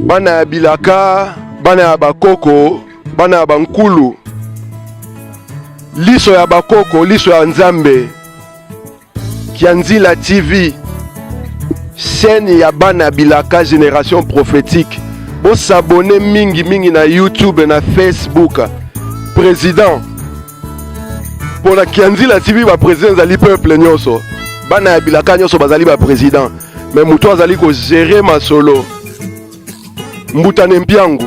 bana ya bilaka, bana ya bakoko, bana ya bankulu, liso ya bakoko, liso ya nzambe, Kianzila TV, chaîne ya bana ya bilaka génération prophétique. Bo s'abonner mingi mingi na YouTube na Facebook. Président pour la Kianzila TV ba président zali peuple nyonso. Bana ya bilaka nyonso bazali ba président. Mais muto azali ko gérer masolo. Mbutane Mpiangu.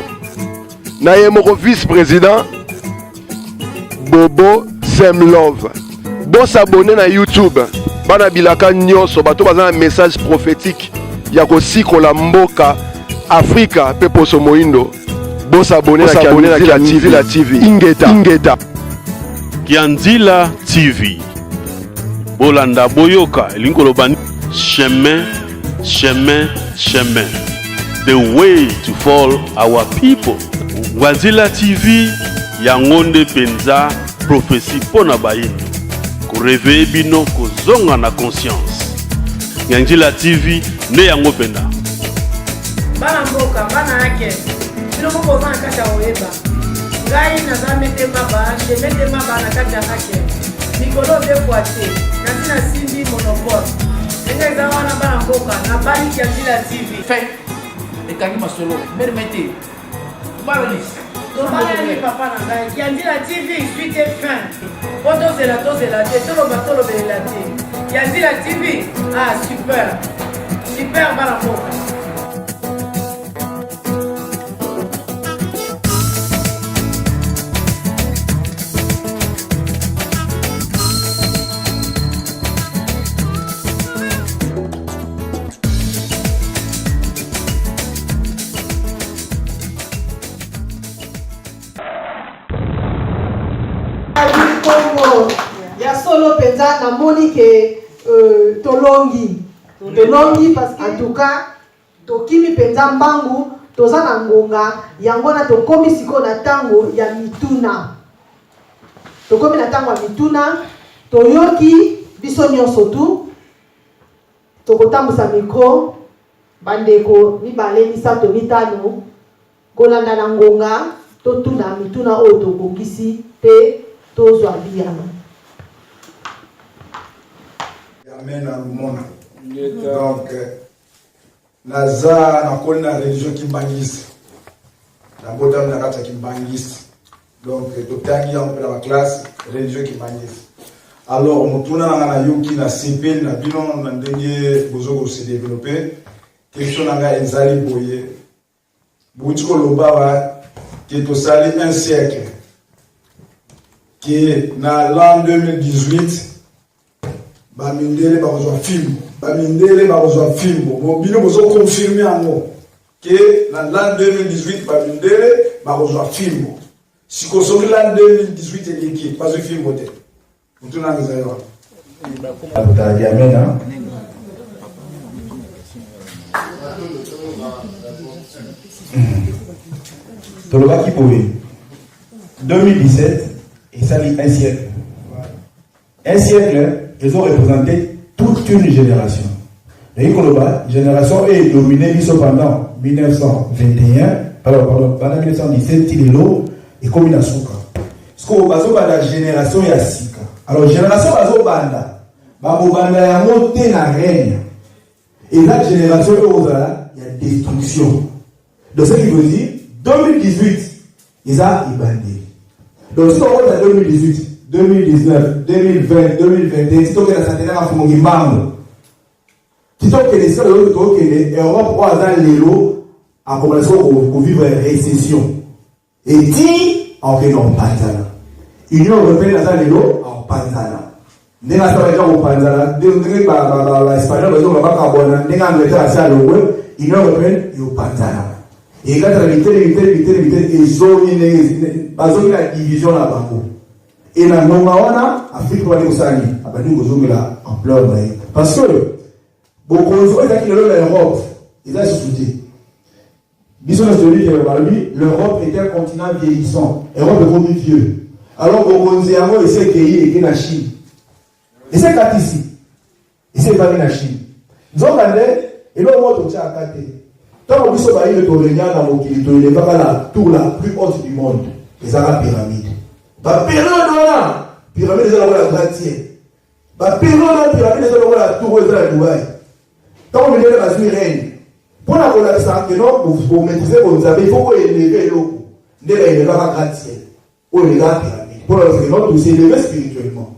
Na ye moko vice président Bobo Semlove. Bo s'abonner na YouTube. Bana bilaka nyonso bato baza un message prophétique ya ko sikola mboka Afrika pe poso moindo. Bo s'abonner na Kianzila TV. Ingeta Kianzila TV. Bolanda boyoka linkolo bani chemin. The way to follow our people. Kianzila TV yangonde penza prophétie pona bayini. Ko réveiller bino ko zonga na conscience. Kianzila TV ne yango penda. Bana mboka bana yake. Bino moko bana kata oyeba. Ngai na zamete maba, shemete maba na kata yake. Nikolo de boîtier. Katina simbi monopole. Ngai za wana bana mboka na bali Kianzila TV. Fait et kanima solo. Mermete. Balalis. Tomani papa na ngai Kianzila TV suite et fin. Poto zela te tolo bela te. Kianzila TV ah super bana mboka. Ya solo penza na moni ke tolongi parce que en tout cas tokimi penza mbangu toza na ngonga yango na tokomi siko na tango ya mituna tokomi na tango ya mituna toyoki biso nyonso tu tokotambusa mikro bandeko mibale misato mitano kolanda na ngonga totuna mituna oyo tokokisi pe tozwa biyana. Amen à Lumona. Donc, naza na koni na religion kimbangisi. Na botam na kata kimbangisi. Donc, totangi en la classe religion kimbangisi. Alors, mutuna na yuki na CP na bino na ndenge bozoko se développer. Question nga ezali boye. Butiko lobawa que to sali un siècle. Qui na l'an 2018 bamindele bazwa film bino bozo confirmer yango que na l'an 2018 bamindele bazwa film sikosoki l'an 2018 eleki bazwa film te mutuna ngizayo Amen. Tolobaki Boé 2017 et ça dit un siècle. Un siècle, ils ont représenté toute une génération. La génération est dominée pendant 1921, pendant 1917, Tilelo et Kominasuka. Ce qu'on va la génération Yassika. Alors, génération Bazobanda, Babobanda ya monté la reine. Et la génération Ozala, il y a destruction. Donc, ce qui veut dire, 2018, ils ont bandé. Donc, si on regarde 2018, 2019, 2020, 2021, si on regarde la centenaire à Fumogimbango, si on regarde les seuls que l'Europe a dans l'élo, a commencé à vivre une récession. Et dit, en fait, non, pas ça. L'Union européenne a dans l'élo, en Panzana. N'est pas ça, en Panzana. N'est pas l'Espagnol, mais on va pas carbone. N'est pas l'Angleterre, à l'Europe, l'Union européenne, il y a Panzana. Et quand la vérité, ils ont la division là-bas. Et dans le moment, Afrique va aller au Sali. Ils ont la ampleur. Parce que, beaucoup de gens qui ont l'Europe, ils ont soutenu. L'Europe est un continent vieillissant. L'Europe est comme vieux. Alors, beaucoup de gens essaient de créer la Chine. Et c'est quand ici. Et c'est pas la Chine. Nous avons regardé, et là, on va tout ça à côté. Tant que vous avez le Torrénia dans mon kilo, il est pas la tour la plus haute du monde. Les Arabes pyramides. La pyramide est la gratte-ciel. La pyramide est la tour de Dubaï. Tant que vous avez la règne. Pour la relation, vous maîtrisez vos amis, il faut élever l'eau. Ne l'élever pas gratte-ciel. Ou les gars pyramide. Pour la raison, vous s'élever spirituellement.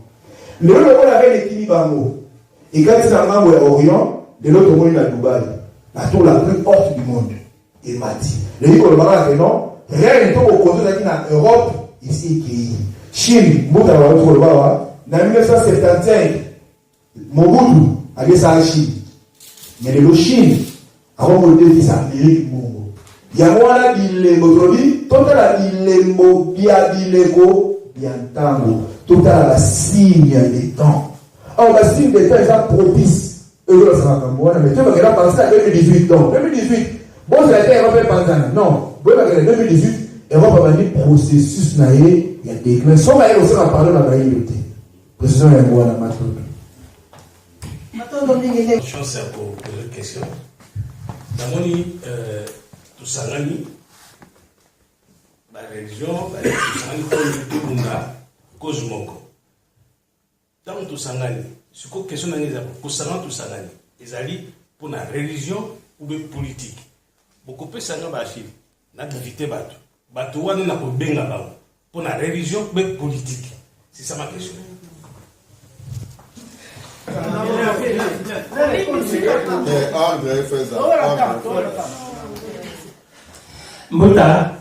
Le lieu où la reine est Kilibango. Et quand c'est un membre Orient, de l'autre monde à Dubaï. La tour la plus haute du monde. Et Mati. Le lieu où le baron non, rien n'est au côté de l'Europe, ici qui Chine, Mobutu a retrouvé le baron. En 1975, Mobutu a dit ça en Chine. Mais le Chine, avant de le dire, Amérique Mongo. Il y a moi qui l'ai motorisé, tout à l'heure, il l'est bien l'égo, bien tango. Tout à l'heure, la signe des temps. Alors, la signe des temps est propice. Mais tu vas penser à 2018. Donc, 2018, bon, c'est été Europe et non, bon, 2018, Europe a dit processus, il y a des déclins. Sauf à elle aussi, on a parlé de la baïloté. Précision, il y a un mot à la matin. Chance pour poser une question. Dans mon tout ça, la religion, tout ça, cause moko. Dans tout ça, ce que question pour ça, tout ça, ils allaient pour la religion ou la politique. Beaucoup de gens ont évité bateau. Bateau, on a pour la religion ou la politique. C'est ça ma question. Mbota,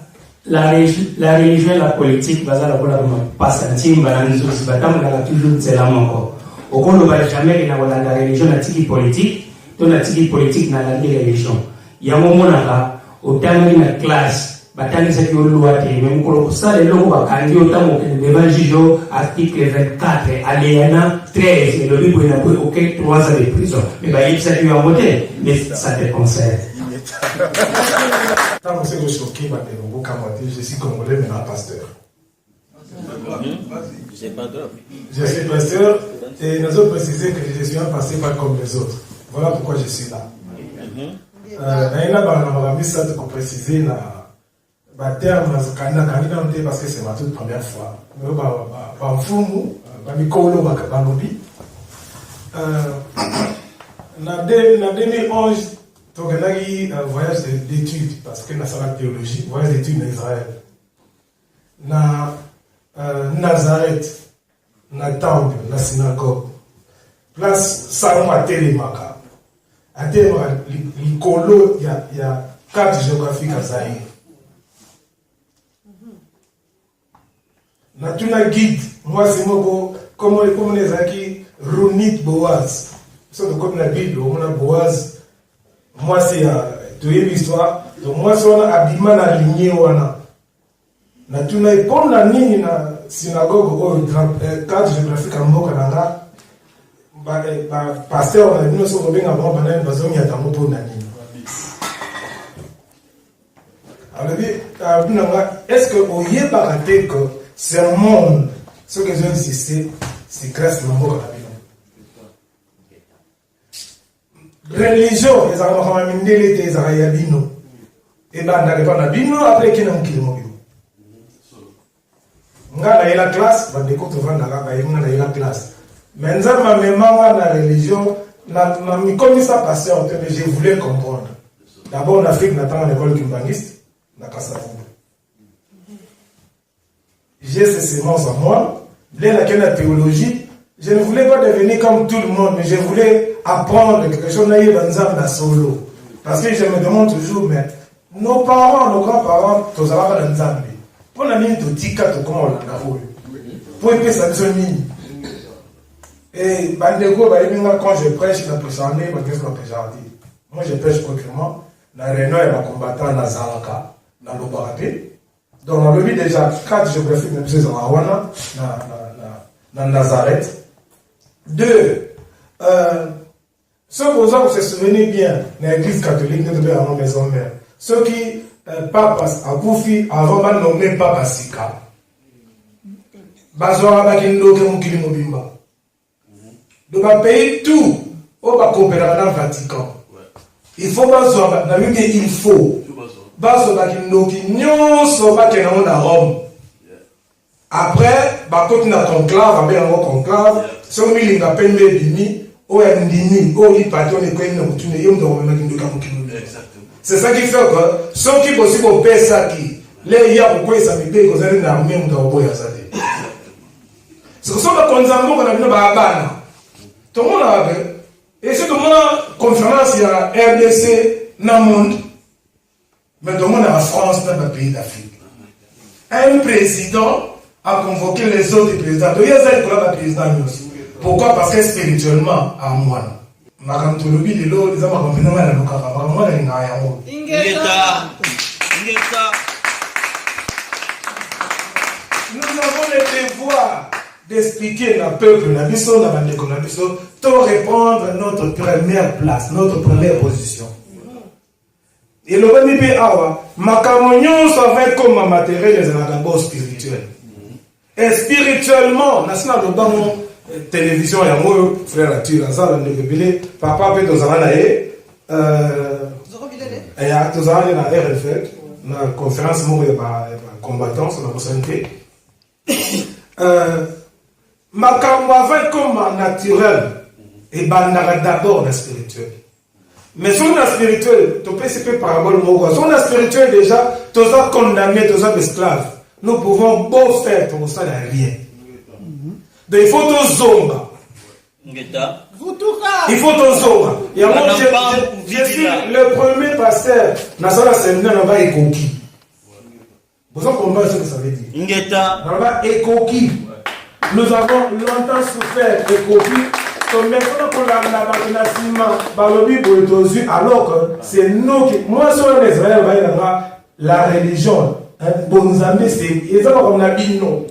la religion et la politique, baza la bola passanti, balanzo, batam la toujours c'est la manko. Au cours de jamais la religion na tiki politique, ton na tiki politique na la religion. Il y a un moment là, au temps de la classe, batani sa kio loi te, même pour ça les locaux bakandi au temps devant juge article 24, alinéa 13, et le livre il a pris aucun 3 ans de prison. Mais bah il s'est en voter, mais ça te concerne. Tant que je suis choqué, je suis congolais, maintenant pasteur. Je suis pasteur et nous avons précisé que je suis un pasteur pas comme les autres. Voilà pourquoi je suis là. Je vais préciser le terme parce que c'est ma toute première fois. En 2011, j'ai un voyage d'études parce que c'est la théologie, voyage d'études en Israël. Na Nazareth, na temple, na synagogue. Place salon à Télémaka. À Télémaka, il y a 4 géographiques à Zaïre. Na tuna guide, moi c'est moi comment les acquis Runit Boaz. C'est comme la Bible, on a Boaz. Moi c'est tu es l'histoire. Donc moi c'est on a habillement aligné wana. Na tuna comme la nini na synagogue au cadre géographique à Mboka nanga. Ba pasteur na bino so ko benga ba bana bazomi ya tamoto na nini. Alors est-ce que vous y avez que c'est un monde, ce que j'ai insisté, c'est grâce à Mboka na religion, les gens ont amené les Israéliens. Et bien, on a bino après qu'il y a un kilomètre. On a la classe, on a la classe. Mais nous avons même la religion, comme ça passé, je voulais comprendre. D'abord, en Afrique, on attend l'école kimbaniste, on a cassé. J'ai ces semences en moi. Dès la théologie, je ne voulais pas devenir comme tout le monde, mais je voulais apprendre quelque chose dans solo. Parce que je me demande toujours, mais nos parents, nos grands-parents, tous avaient dans Zambie. Pour la mine, tout tika, tout comment on l'a vu. Pour y ça besoin mine. Et Bandego, quand je prêche, je prêche en ligne, qu'est-ce qu'on peut dire? Moi, je prêche autrement. La réunion est combattant dans Zalaka, dans l'Obarapé. Donc, on a vu déjà 4 géographiques de Zawana, dans Nazareth. 2. Ceux qui vous se souvenez bien, dans l'église catholique, nous devons avoir maison mère. Ceux qui, Papa Akoufi, avant de nommer Papa Sika. Bazora Bakindo Kemukili Mobimba. Donc, on paye tout. On va coopérer dans le Vatican. Il faut pas il faut. Bazwa kindoki nyonso bakena na Rome. Après, bakoti na conclave, abe yango conclave, so milinga pembe bimi, o ya ndimi, o li patron e kwenda mutune yo ndo na kindoka mukino. C'est ça qui fait que ceux qui possible pesa qui les ya kukwesa mibe ko zali na armée ndo boya zali. C'est que ça va konzambo kana bino ba bana. Tout le monde a et c'est tout le monde conférence il y a RDC dans le monde. Mais tout le monde en France dans le pays d'Afrique. Un président a convoqué les autres présidents. Donc il y a des présidents aussi. Pourquoi? Parce que spirituellement, à moi. Nous avons le devoir d'expliquer au peuple, de répondre à notre première place, notre première position. Et le premier awa, makamonion ça va comme ma matériel les d'abord spirituel. Et spirituellement, national le banc télévision ya moi frère tu la salle de bébé papa peut dans la et ya tous aller na RFL na conférence moi ba combattant sur la santé. Makambo va comme naturel et bandara d'abord la spirituel. Mais sur la spirituelle, tu peux se parabole moi. Sur la spirituelle déjà, tu es condamné, tu es esclave. Nous pouvons beau faire pour ça rien. Donc il faut tout zonga. Il faut tout zonga. Et moi, je suis le premier pasteur. Dans la séminaire, on va écoquer. Vous comprenez ce que ça veut dire? On va écoquer. Nous avons longtemps souffert écoquer. Donc maintenant pour alors que c'est nous qui... Moi, sur les Israéliens, la religion, bon amis, c'est comme la Bible, non.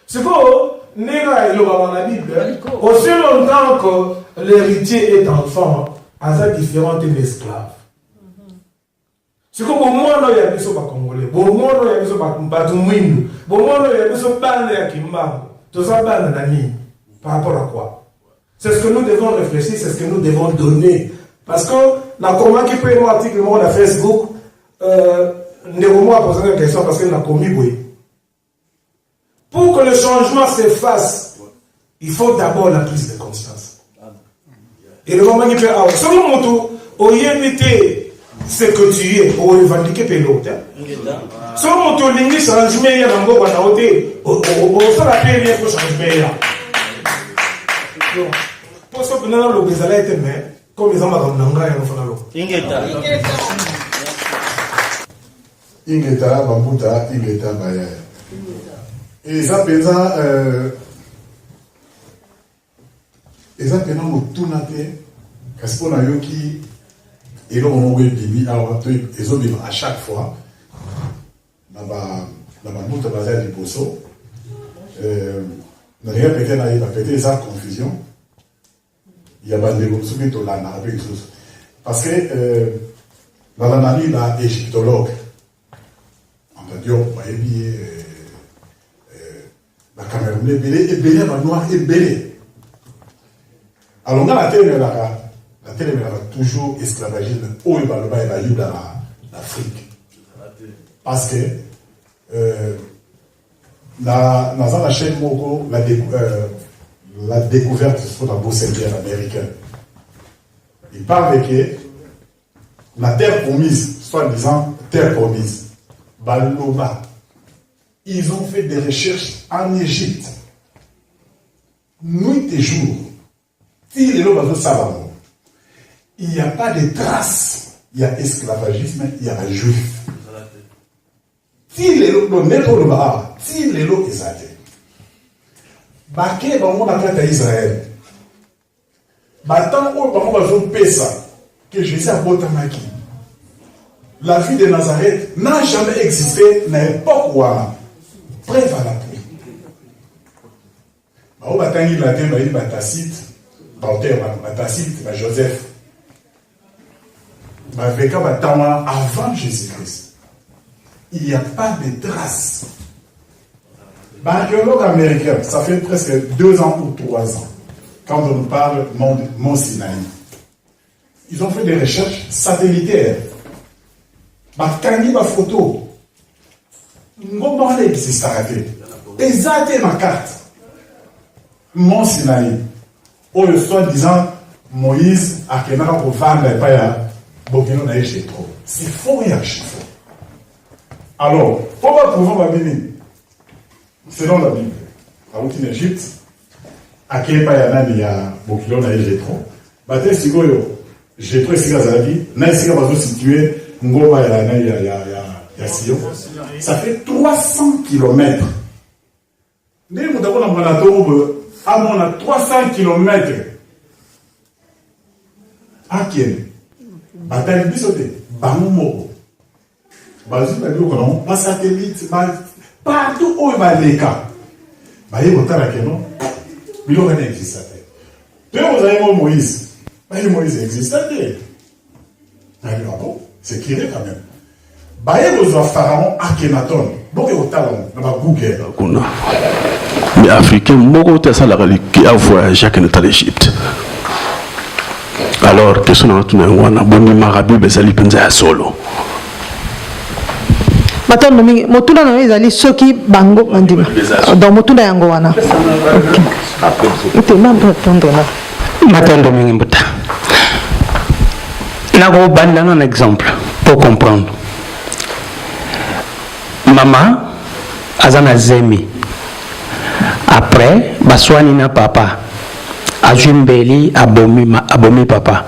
C'est quoi? La Bible, aussi longtemps que l'héritier est enfant, à sa différente esclave. C'est comme au moins, il y a des Congolais, au moins, il y a des Batumwindu, au moins, il y a des Banda Kimba, tout ça, Banda par rapport à quoi? C'est ce que nous devons réfléchir, c'est ce que nous devons donner. Parce que, la comment qui peut être article sur Facebook, Néromo a posé une question parce qu'il a commis, oui. Pour que le changement se fasse, il faut d'abord la prise de conscience. Et le moment qui peut avoir, selon mon tour, au éviter ce que tu es, au revendiquer l'autre. Selon mon tour, l'Église change, mais il y a un bon côté, au sol à paix, il y a un changement. Pour ce que nous avons le Bézalé était mais comme ils ont marqué dans l'anglais, ils ont fait Ingeta, Bambuta, Ingeta, Baya. Et ça, pesa, et ça, pena, Moutounate, Kaspona Yoki, et l'on m'a dit, ils ont dit à chaque fois, dans ma Mouta Bazar du Poso, n'a rien pété, n'a pas pété, ça, confusion. Il y a pas de choses qui sont là, avec les choses. Parce que, dans l'analyse, la égyptologue, on a dit, on va ébier, la Cameroun est belée, et belée, la noire est belée. Alors, dans la télé, la télé, toujours esclavagisme, où il va le bas, il va y dans l'Afrique. Parce que, dans la chaîne Mogo, la découverte de la bourse américaine. Il parle que la terre promise, soi-disant terre promise, Baloba, ils ont fait des recherches en Égypte, nuit et jour. Il n'y a pas de traces, il y a esclavagisme, il y a juif. Si les lots n'est pas le bar, si les lots est athée. Baké bango bakata Israël. Batant o bango bazo pesa que Jésus a botamaki. La vie de Nazareth n'a jamais existé na époque wana. Preuve à l'appui. Bao batangi la terre ba Tacite, Tacite, Joseph. Ba veka batama avant Jésus-Christ. Il n'y a pas de traces. L'archéologue américain, ça fait presque 2 ans ou 3 ans, quand on nous parle Mont Sinaï. ils ont fait des recherches satellitaires. Bakangi ba photo. Ngomba existe arrêté. Exacté ma carte. Mon Sinaï. Oh, le soi-disant Moïse a qu'un pour vendre et pas à Bokino n'a échec trop. C'est faux et archi faux. Alors, pourquoi pouvons nous venir selon la Bible, à en Égypte, à quel pas il y a Bokino n'a échec trop. Bate Sigoyo, j'ai trouvé Sigazali, n'a Siga va se situer, Ngoba il y a Sion. Ça fait 300 km. Mais nous avons un Manatoube, à mon 300 km. À qui est bataille bisoté, Bamoumo. Bazu Badio, pas satellite, partout où il va les cas. Baye Botara Kenon, Bilo René existe. Puis vous avez Moïse. Moïse existe. C'est clair quand même. Baye vous a Pharaon Akhenaton. Bon, et au talon, dans la Google. Mais Africain, beaucoup de ça, qui a voyagé à l'Égypte. Alors, que ce soit un bon marabout, mais ça lui pensa à solo. Maintenant, motuna na ezali soki bango mandima. Donc motuna yango wana. OK. Mambo tondona. Matondo mingi mbuta. Nako banda un exemple pour comprendre. Maman azana zemi. Après, baswani na papa. Ajumbeli abomi papa.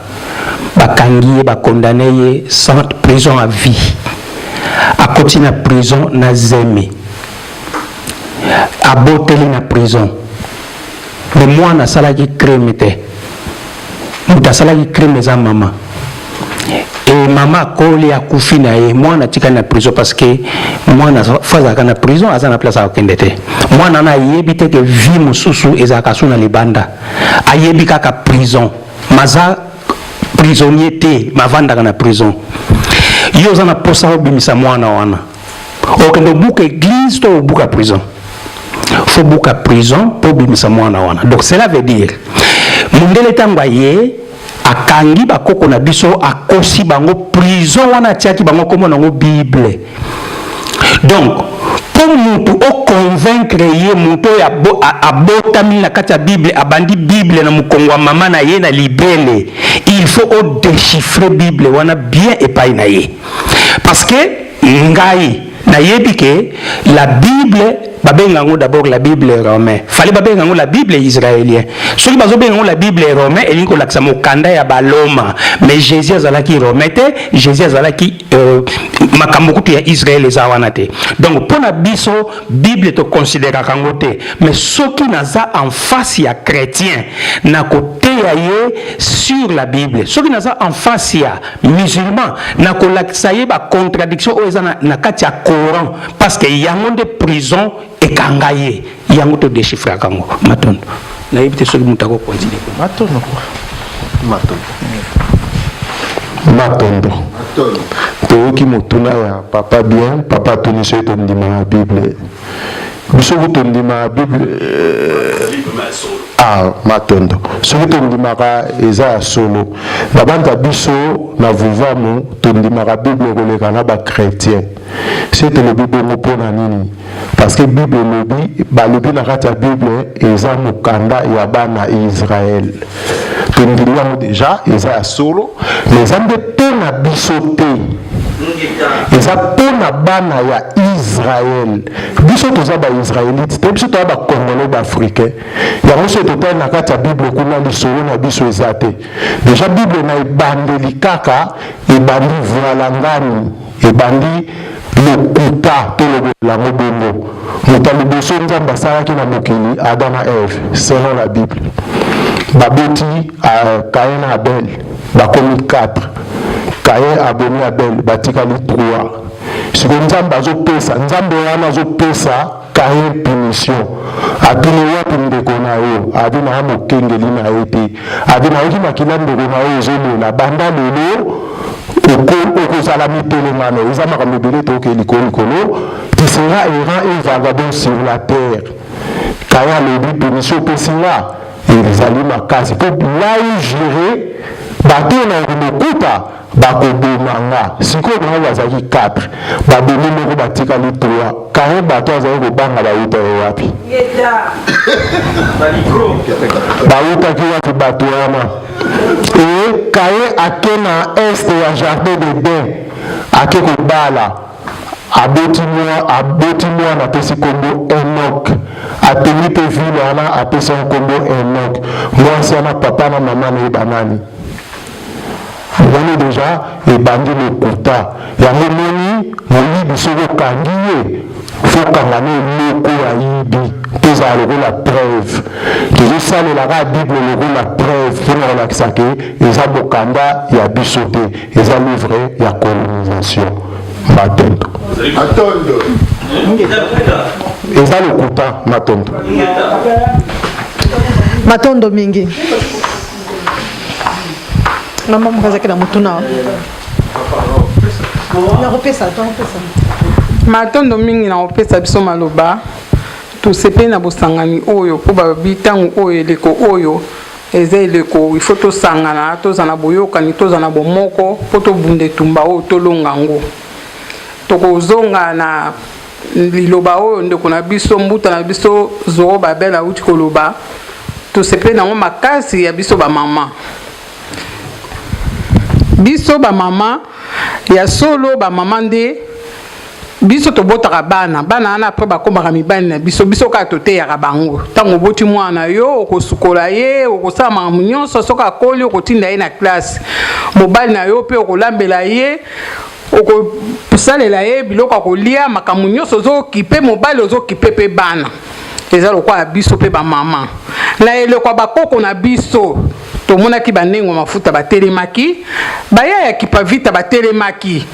Bakangi ba condamné sans prison à vie. A continuer na prison na zemi. A boteli na prison. Mais moi na salaki crime te. Muta salaki crime za maman. Et maman koli a kufi na ye moi na tika na prison parce que moi na faza kana prison azana place a kendete. Moi na yebite que vie mususu ezaka suna libanda. Ayebi kaka prison. Maza prisonnier te mavanda kana prison. Yo zana posa obimisa mwana wana. Okendo buka église to buka prison. Faut buka prison pour obimisa mwana wana. Donc cela veut dire mundele tangwa ye akangi bakoko na biso akosi bango prison wana tiaki bango komo nango Bible. Donc pour mutu o convaincre ye mutu ya abotami na kati ya Bible abandi Bible na mukongwa mama na ye na libele, il faut o déchiffrer Bible wana bien epai na ye parce que ngai na yebi ke la Bible babengango d'abord la Bible romaine. Fallait babengango la Bible israélienne. Ceux qui babengango la Bible romaine, et l'inko laksa mokanda ya baloma. Mais Jésus azalaki romain te, Jésus azalaki makamokutu ya Israël ezawanate. Donc pour la biso Bible te considère kangote. Mais ceux qui naza en face ya chrétien, na côté ya ye sur la Bible. Ceux qui naza en face ya musulman, na ko laksa ye ba contradiction o ezana na kati ya Coran parce que yango de prison et kangaye yango to déchiffrer kango matondo na yebite soki mutako continuer matondo toyoki motuna ya papa bien papa toni so tondima na Bible biso tondima na Bible matondo soki tondimaka eza ya solo na banda biso na vuvamu tondimaka Bible koleka na bakrétien c'est le Bible mpona nini parce que Bible lobi balobi na kati ya Bible eza mokanda ya bana Israël tondimi yango déjà eza ya solo mais eza nde mpona biso te eza mpona bana ya Israël biso toza baisraélite te biso toza bacongolais baafricain yango so totali na kati ya Bible kuna lisolo na biso eza te déjà Bible na ebandeli kaka ebandi voalangani ebandi lokuta to lobelango bongo moto ya liboso nzambe asalaki na mokili Adam na Eve selon la Bible baboti Caïn na Abel bakomi 4 Caïn abomi Abel batikali 3 siko nzambe azopesa nzambe wana azopesa Caïn punition apini wapi ndeko na yo abi na mokengeli na ye te abi na yoki makila ndeko na yo ezolela banda lelo okozala mitelengano eza makambo ebele toyoka likolo tu seras errant et vagabond sur la terre Caïn alobi punition opesi nga ezali makasi mpo lai gérer bato na lokuta bakobomanga sikoyo bango bazalaki 4 babomi moko batikali 3 kare bato azali kobanga bauta wapi bautaki wapi bato wana e kaye ake na este ya jardin de den ake kobala aboti mwana apesi kombo Enoch atemi mpe vile wana apesi kombo Enoch mwasi wana papa na mama na ye banani on déjà ebandi lokuta yango moni moyibi soki okangi ye fokanga na eloko ya yibi mpo ezala lokola preuve tozosalelaka bible lokola preuve mpona kolakisa ke eza bokanda ya biso te eza livre ya colonisation matondo eza lokuta matondo matondo mingi mama mukazaki na mutuna nakopesa matondo mingi nakopesa biso maloba tosepeli na bosangani oyo mpo babi ntango oyo eleko oyo eza eleko ifo tosangana tozala boyokani tozala bomoko mpo tobunda etumba oyo tolonga yango tokozonga na liloba oyo ndeko na biso mbuta na biso zoro babela auti koloba tosepeli nango makasi ya biso bamama biso bamama ya solo bamama nde biso tobotaka bana wana apres bakomaka mibali na biso kaka toteyaka bango ntango oboti mwana yo okosukola ye okosala makambo nyonso soki akoli okotinda ye na klase mobali na yo mpe okolambela ye okosalela ye biloko akolia makambo nyonso ozokipe mobali ozokipe mpe bana eza lokola biso mpe bamama na eloko ya bakoko na biso tomonaki banengwa mafuta batelemaki baya ya kipavita batelemaki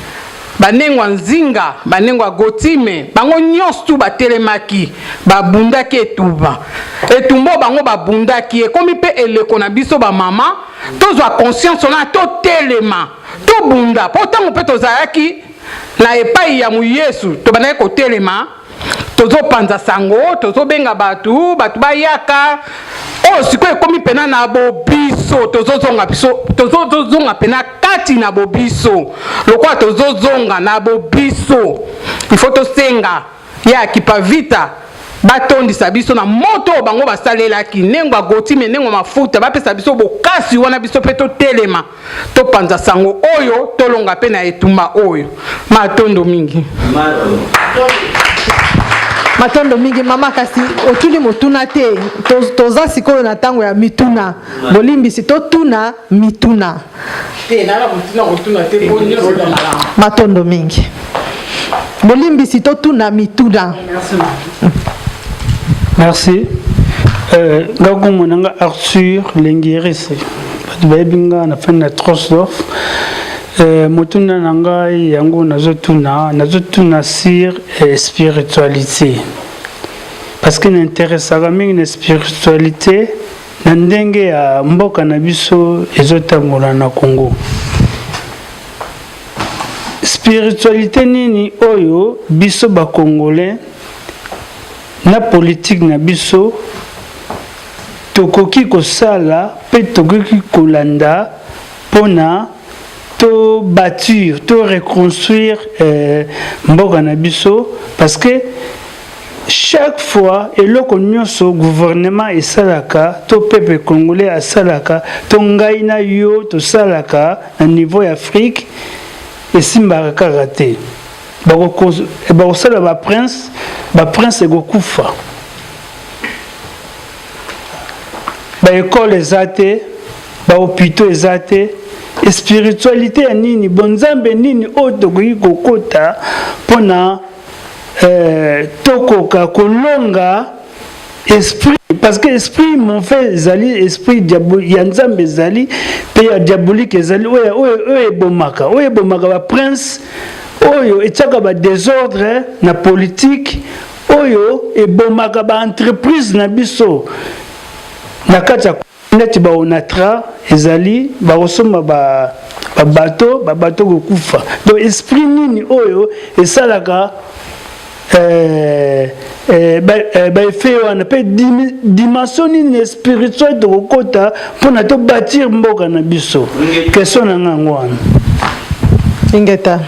banengwa nzinga banengwa gotime bango nyonso tu batelemaki babundaki etumba bango babundaki ekomi mpe eleko na biso bamama tozwa conscience na totelema tobunda mpo ntango mpe tozalaki na epai ya moyesu tobandaki kotelema tozopanza sango tozobenga bato bayaka oyo sikoyo ekomi pena na bobiso tozozonga pena kati na bobiso lokola tozozonga na bobiso ifo tosenga ya kipavita batondisa biso na moto bango basalelaki nengwa gotime nengwa mafuta bapesa biso bokasi wana biso mpe totelema topanza sango oyo tolonga mpe na etumba oyo matondo mingi matondo mingi mama kasi otuli motuna te toza sikoyo na ntango ya mituna bolimbisi totuna mituna matondo mingi bolimbisi totuna mituna. Merci. Gagongo nanga Arthur Lengiris babinga na fin na Trosdorf motuna nanga yango nazotuna sur spiritualité parce que n'intéressaka mingi na spiritualité na ndenge ya mboka na biso ezotambola na Congo. Spiritualité nini oyo biso ba Congolais na politique na biso tokoki kosala pe tokoki kolanda pona to bâtir to reconstruire mboka na biso parce que chaque fois eloko nyonso gouvernement esalaka to peuple congolais asalaka to ngai na yo tosalaka na niveau ya Afrique esimbaka kaka te bakosala baprince ekokufa baekole eza te bahopitau eza te spiritualité ya nini bonzambe nini oyo tokoki kokota mpona tokoka kolonga esprit parce que esprit mauvais ezali esprit ya nzambe ezali mpe ya diabolique ezali oyo ebomaka baprince oyo etiaka badésordre na politique oyo ebomaka baentreprise na biso na kati ya neti baonatra ezali bakosomba babato kokufa donc esprit nini oyo esalaka fait on appelle dimension spirituelle de kokota pour na to bâtir mboka na biso question na ngwana ingeta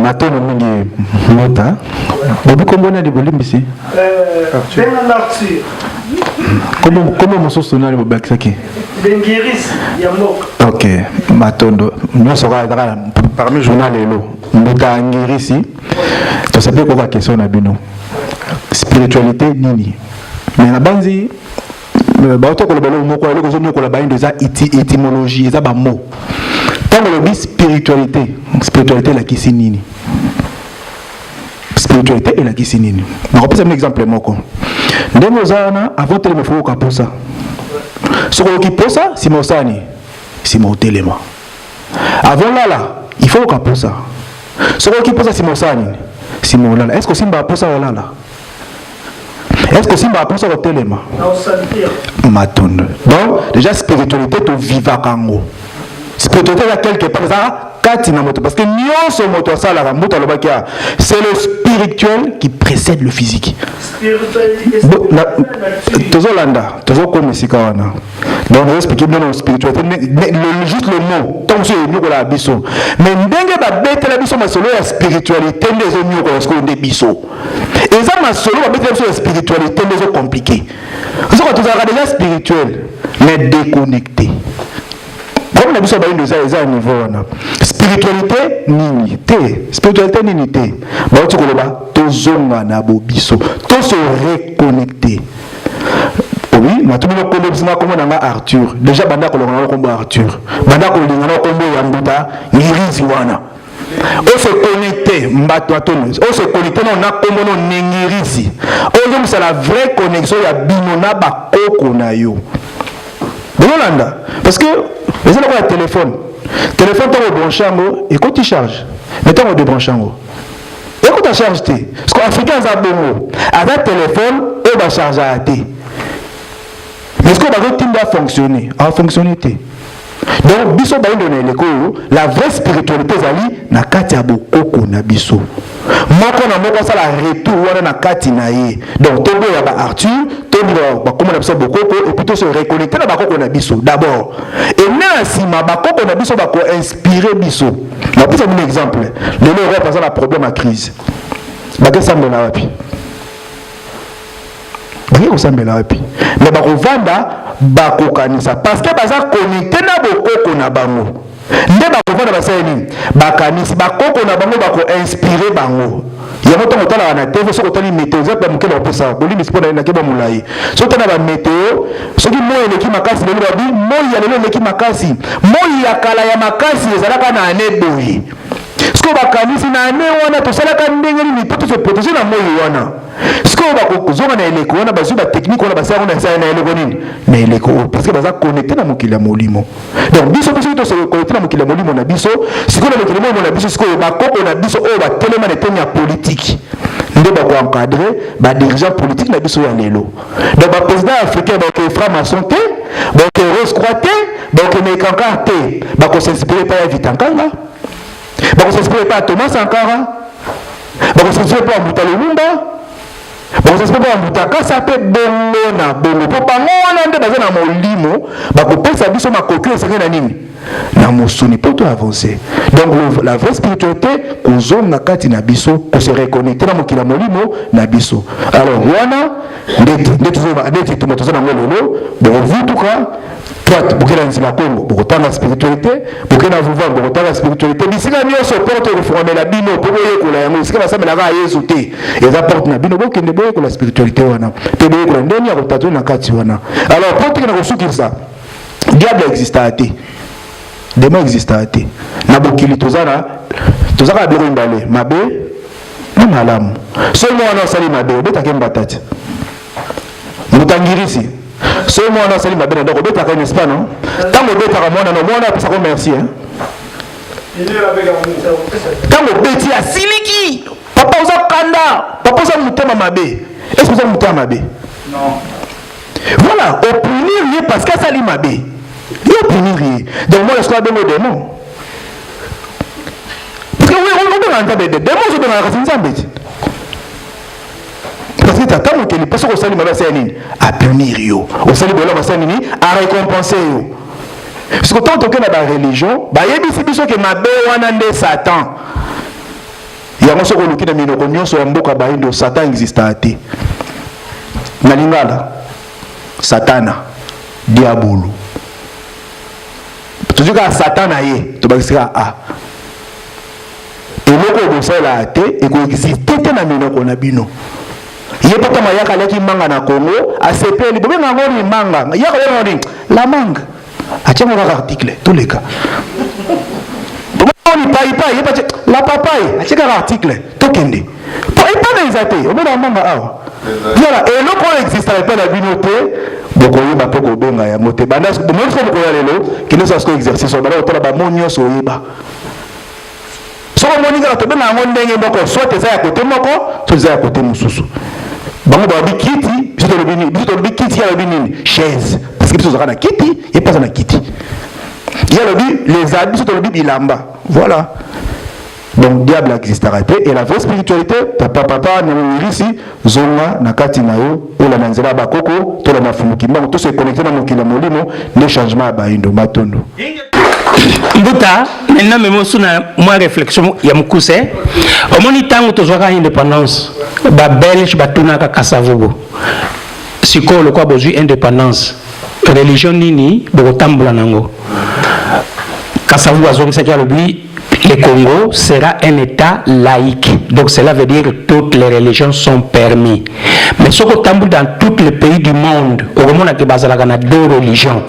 matono mingi mota bobi kombona di bolimbisi comment mosusu nani bobakisaki bengiris ya mboka ok matondo nyonso kaka parmi journal lelo mbuta ngirisi tosape koka question na bino spiritualité nini mais na banzi baotokoloba lo moko eloko ozonyokola bayindo eza étymologie eza bamo ntango lobi spiritualité elakisi nini spiritualité elakisi nini nakopesa mino exemple moko ndenge oza wana avant telema fo okaposa soki okiposa nsima osani nsima otelema avant lala il faut okaposa soki okiposa nsima osani nsima olala est ce que osimba aposa olala est ce que osimba aposa kotelema matondo donc déjà spiritualité tovivaka yango spiritualité eza quelque part eza kati na moto parce que nyonso moto asalaka mbuta alobaki c'est le spirituel qui précède le physique tozolanda tozokoma esika wana donc nazoexplike bino spiritualité juste le mot ntango mosu enyokola biso mais ndenge babetela biso masolo ya spiritualité nde ezonyokola sikoyo nde biso eza masolo babetela biso ya spiritualité nde ezocompliqué soki tozalaka déjà spirituel mais déconnecté comme na biso bayindo eza niveau wana spiritualité nini te spiritualité nini te bauti koloba tozonga na bobiso toso reconnecter oui natumino kombo bisina kombo nanga Arthur déjà banda kolonga na kombo Arthur banda kolinga na kombo ya mbuta ngirizi wana on se connecter mbato atono on se connecter na kombo no ngirizi on c'est la vraie connexion ya bino na bakoko na yo Bolanda parce que les gens ont un téléphone tu branché et quand tu charges mais tu as débranché et quand tu charges parce que l'Africain a bon avec téléphone et va charger à thé mais ce que va fonctionner a fonctionné donc biso ba ndona eleko la vraie spiritualité zali na kati ya bokoko na biso moko na moko sala retour wana na kati na ye donc tobo ya ba Arthur tobo ba comment na biso bokoko et plutôt se reconnecter na bakoko na biso d'abord et na sima bakoko na biso ba ko inspirer biso na pesa un exemple le Europe par exemple a problème à crise ba ke sambe na wapi baki kosambela wapi mais bakovanda bakokanisa parce que baza connecté na bokoko na bango nde bakovanda basala nini bakanisi bakoko na bango bako-inspire bango yango ntango otalaka na tv soki otali météo eza mpe mokele bapesa bolimi sipo na nakeba molai soki otala bamétéo soki moi eleki makasi lelo babi moi ya lelo eleki makasi moi ya kala ya makasi ezalaka na ane boye sikoyo bakanisi na ane wana tosalaka ndenge nini mpo toseprotége na moi wana sikoyo bakozonga na eleko wana bazwi batechnique wana basala ngo na esala na eleko nini na eleko oyo parce que baza connecté na mokili ya molimo donc biso mpe soki toconnecté na mokili ya molimo na biso sikoyo na mokili molimo na biso sikoyo bakoko na biso oyo batelema na eteni ya politike nde bakoencadre badirigant politique na biso ya lelo donc baprésident africain baoke franc-maçon te baoke rose-croix te baoke mekancar te bakosinspire pa ya vitankanga bakosinspire pa ya Thomas Sankara bakosinspire pa ya Mbuta Lumumba bakosinspire pa ya Mbuta Kasa pe bongo na bongo mpo bango wana nde baza na molimo bakopesa biso makoki esenge na nini na mosuni mpo to avancer donc la vraie spiritualité kozonga kati na biso kose reconnecter na mokili ya molimo na biso alors wana ndeti toza nango lelo bokovutuka toi bokela nzela kongo bokotanga spiritualité bokela vuva bokotanga spiritualité bisika nyonso porte reformela bino mpo boyekola yango esika basambelaka yesu te eza porte na bino bokende boyekola spiritualité wana mpe boyekola ndeni ya kotatoli na kati wana alors mpo tekena kosukisa diable exista te dema exista te na bokili tozaka biloko mibale mabe na malamu so mwana osali mabe obetaka mbata te mutangirisi so mwana osali mabe na ndako obetaka n'est-ce pas non ntango obetaka mwana apesako merci ntango obeti asiliki papa oza kanda papa oza motema mabe est-ce que oza motema mabe voilà opunir ye parce que asali mabe yo punir ye donc moi je crois bengo démon parce que oui on a entendu des démons on a raconté ça parce que tata mokeli parce que osali mabe asali nini a punir yo osali bolo basali nini a récompenser yo parce que tant que na ba religion ba yebisi biso ke mabe wana nde Satan yango soko luki na minoko nyonso ya mboka bayindo Satan existe ate na lingala Satana diabolo tujuka Satana ye to bakisika a eloko kosala ate eko existe te na minoko na bino yeba kama yaka leki manga na Congo asepeli bobe na ngori manga yaka ngori la manga achama ka article tous les cas bobe ni pai yeba la papaye acheka article tokende pas les athées on est manga awa voilà et le ko existe pas la binote boko yeba poko benga ya mote banda de mon faut ko lelo qui ne ça ce exercice on va tola ba monyo so yeba so moninga to bena ngondenge boko soit eza ya côté moko soit eza ya côté mususu bango ba bikiti biso to bikiti ya binini chaise parce que biso zaka na kiti et pas na kiti il y a les habits to le bilamba voilà. Donc diable existera et la vraie spiritualité papa na ici zonga na kati na yo ola nanzela bakoko to la mafumuki mbango to se connecter na mokila molimo les changements ba indo matondo Mbuta maintenant même suna moi réflexion ya mukuse au moni tango to zoka indépendance ba belge batuna ka kasavugo siko le quoi besoin indépendance religion nini bokotambula nango kasavugo azongisa kia lobi le Congo sera un État laïque. Donc cela veut dire que toutes les religions sont permises. Mais ce qu'on tamboule dans tous les pays du monde, au moment où on a deux religions.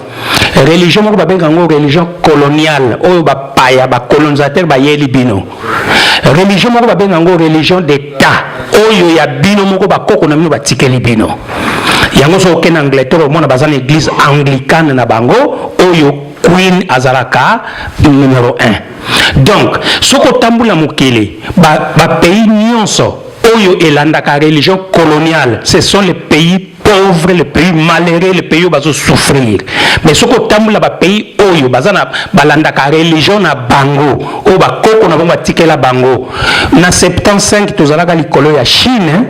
Religion, on va une religion coloniale, où les colonisateurs sont libino. Religion, on va une religion d'État, où il y a bino, on va tike libino. Il y a un Angleterre, on a une église anglicane na bango, où Queen Azaraka numéro 1. Donc, ce que tambula mukele, pays nyonso, oyo elandaka religion coloniale, ce sont les pays pauvres, les pays malheureux, les pays où ils souffrir. Mais ce que tambula pays oyo bazana balandaka religion na bango, o ba koko na bango tikela bango. Na 75 tozalaka likolo ya Chine.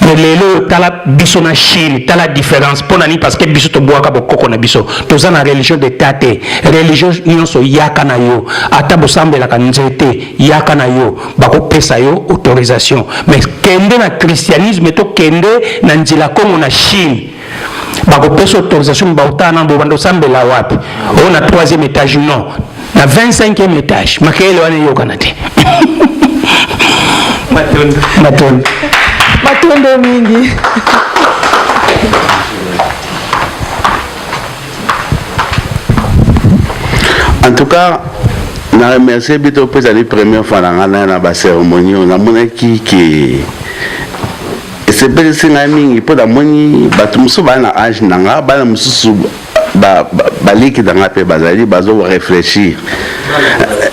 Mais lelo tala biso na Chine tala différence pour nani parce que biso to boaka bokoko na biso toza na religion de tate religion nyonso yaka na yo ata bosambela ka nzete yaka na yo bako pesa yo autorisation mais kende na christianisme to kende na nzila kongo na Chine bako pesa autorisation bauta na bobando sambela wapi on a 3e étage non na 25e étage makele wana yo kanate matondo mingi en tout cas na remercier bito pour la première fois dans la cérémonie on a monaki qui et c'est bien c'est mingi pour la moni batumuso bana âge nanga bana mususu baliki dans la paix bazali bazo réfléchir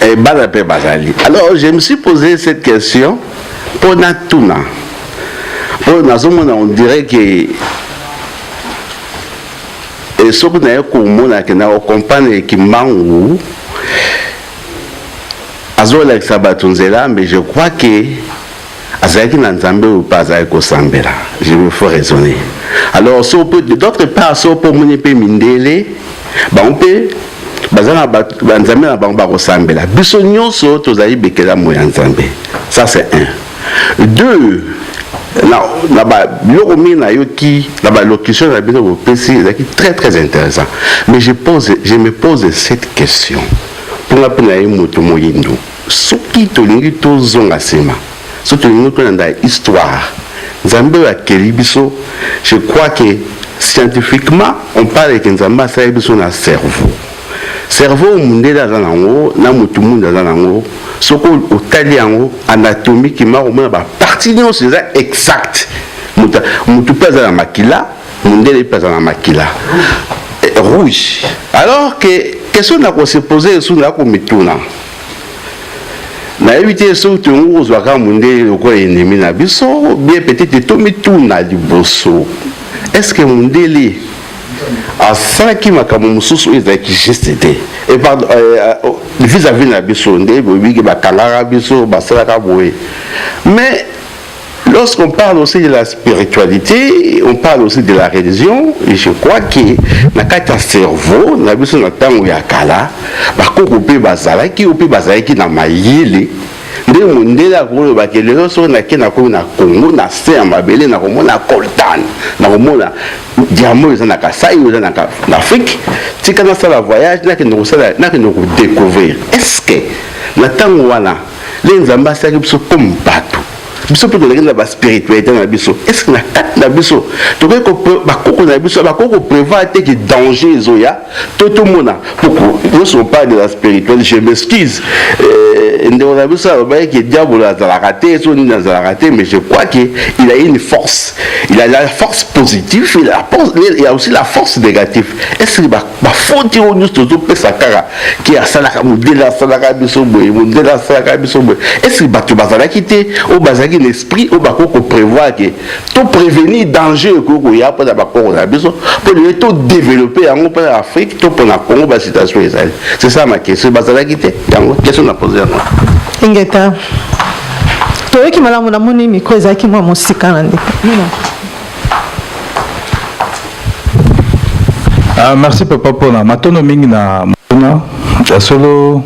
et bana paix bazali alors je me suis posé cette question pour natuna. On dirait que et ce que nous avons compris qui manque mais je crois que je me fais raisonner. Alors d'autre part pour mon peu mindele on peut ça c'est un. Deux, l'allocution très très intéressant. Mais je me pose cette question. Pour la ce qui te lit tout zonga sema, ce qui te histoire, je crois que scientifiquement on parle que Nzamba ça est son cerveau. Cerveau mundela zanango na mutu munda zanango soko otaliango anatomiquement au moins ba partie non c'est exact mutu pesa na makila mundela pesa na makila rouge alors que question na ko se poser sur na ko mituna na éviter surtout on voit quand mundela ko ennemi na biso bien peut-être to mituna du bosso est-ce que mundela asalaki makambo mosusu oyo ezalaki juste te vis-à-vis na biso nde bobiki bakangaka biso basalaka boye. Mais lorsqu'on parle aussi de la spiritualité, on parle aussi de la religion, et je crois que na kati ya cerveau na biso na ntango ya kala bakoko mpe bazalaki oyo mpe bazalaki na mayele nde mondele akolobaki lelo soki nake nakomi na Congo na se ya mabele nakomona coltan nakomona diamant eza na Kasai eza na Afrique tika nasala voyage nakende kodécouvrir. Est-ce que na ntango wana le nzambe asalaki biso comme bato biso mpe toleki na baspiritualité na biso? Est-ce que na kati na biso tokoki bakoko na biso bakoko prévoir te ke danger ezoya to tomona poko lorsqu'on parle de la spiritualité, je m'excuse ndeko na biso alobaki ke diable azalaka te so nini azalaka te, mais je crois que il a une force, il a la force positive, il a aussi la force négative. Est-ce que bafoti oyo nyonso tozopesa kaka ke asalaka modele asalaka biso boye modele asalaka biso boye? Est-ce que bato bazalaki te oyo bazalaki na esprit oyo bakoko prévoir ke to prévenir danger ekoko ya mpona bakoko na biso mpo lelo to développer yango mpona Afrique to mpona Congo basituation ezali? C'est ça ma question. Bazalaki te yango question na pose yango. Ingeta toyoki malamu na moni miko ezalaki mwa mosika na ndeko. Merci papa pona matono mingi na mona ya solo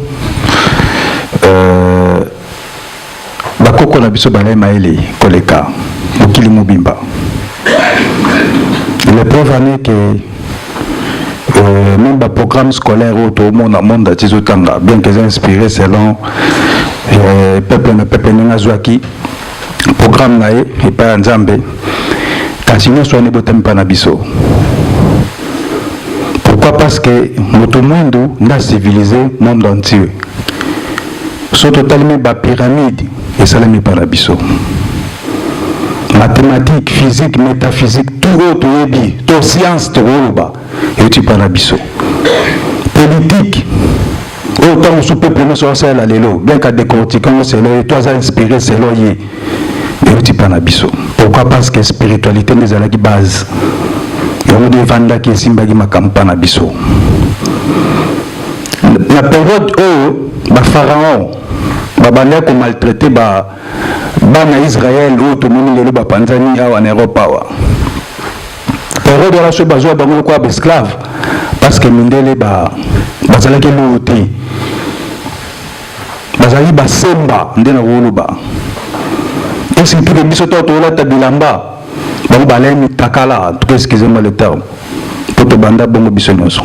bakoko na biso balai maele koleka mokili mobimba. Il est prévenu que même le programme scolaire au monde a tizotanga bien que c'est inspiré selon peuple n'azwaki programme nae et pas nzambe kasino soit ne botem pa na biso. Pourquoi? Parce que notre monde n'a civilisé monde entier sont totalement ba pyramide et ça les par na biso. Mathématiques, physique, métaphysique, tout autre yebi, tout science, tout roba, et tu parles biso. Politique, autant on se peut prendre sur ça là l'élo, bien qu'à décortiquer c'est là, toi ça inspiré c'est là y, et tu parles biso. Pourquoi? Parce que spiritualité n'est pas la base. Et on dit vanda qui simba qui ma campagne biso. La période où ba pharaon, ba banya ko maltraité ba bana Israël ou tout le monde le ba Tanzanie en Europe wa période la so bazwa bango ko esclave parce que mindele ba bazala ke luti bazali ba semba ndena woluba et c'est tout que biso to la tabilamba bango balai mitakala tout excusez-moi le terme pour te banda bongo biso nyonso.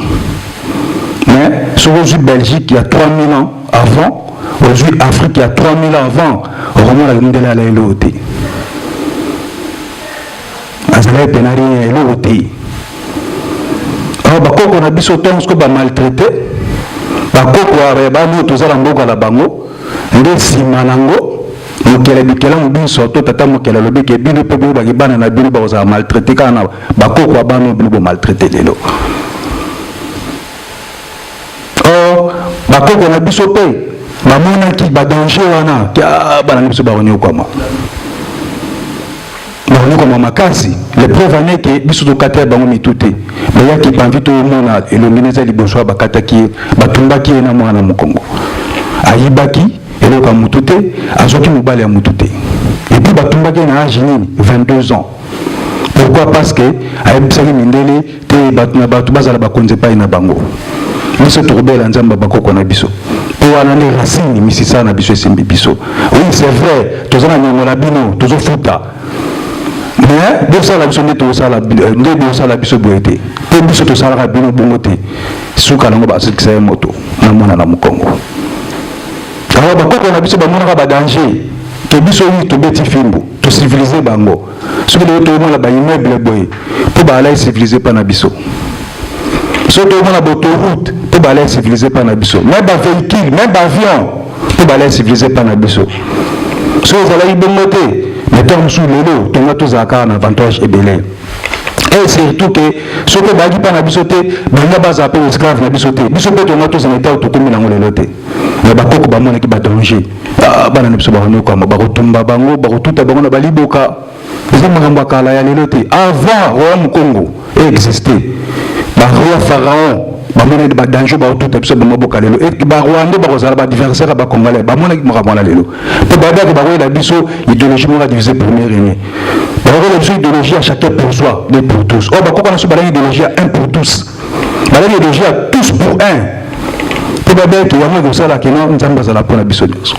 Mais sur le Belgique il y a 3000 ans avant, aujourd'hui Afrique il y a 3000 ans avant, au moment où la la l'auté. Azalai penari l'auté. Alors bakoko na biso tonsko ba maltraité, bakoko areba no tozala mboka la bango, nde simanango, mokele bikela mbiso to tata mokele lobeke bino pe bo bakibana na bino ba maltraité kana bakoko abano bino maltraité lelo. Bakoko na biso pe bamona ki ba danger wana kia bana biso ba onyo kwama ba onyo kwama makasi le preuve ane ke biso to kata bango mitute ba yaki panvi to mona elongineza liboso bakataki batumbaki na mwana mokongo ayibaki eloka mutute azoki mobali ya mutute et puis batumbaki na âge nini 22 ans. Pourquoi? Parce que ayebisaki mindele te batu na batu bazala bakonze pa ina bango. Biso tourubela nzamba bakoko na biso po wana ne racine misisa na biso esimbi biso. Oui c'est vrai tozana nyomola bino tozofuta mais bosa la biso ne tosala nde bosa la biso boete po biso tosala bino bongo te suka nango ba sikisa moto na mona na mukongo. Alors bakoko na biso ba mona ba danger ke biso yi to beti fimbo to civiliser bango ce que to mona ba immeuble boy po ba la civiliser pa na biso. Surtout on a l'autoroute pour aller civiliser par Nabiso. Même pas véhicule, même pas avion pour aller civiliser par Nabiso. Si vous allez y bonnoter, mettons sous le lot, ton auto zaka un avantage et belé. Et surtout que ce que bagi par Nabiso, banga bas appel esclave Nabiso, biso peut ton auto zaneta ou tout comme dans le loté. Mais bakoko ba mona ki ba danger. Ah bana Nabiso ba hono kwa ba rotumba bango ba rotuta bango na baliboka. eza makambo ya kala ya lelo te. Avant royaume Congo existé baroi pharaon bamona badanger baotuta biso bamaboka lelo barwande bakozala badiversaire bacongolais bamonaki makambo wana lelo mpo babaki bakoyela biso idéologie moko divisé premier régné bakoyela biso idéologie à chacun pour soi mais pour tous oyo bakoko na so balangi idéologie à un pour tous balangi idéologie à tous pour un mpo babaki yango ekosala keno nzambe azala mpona biso nyonso.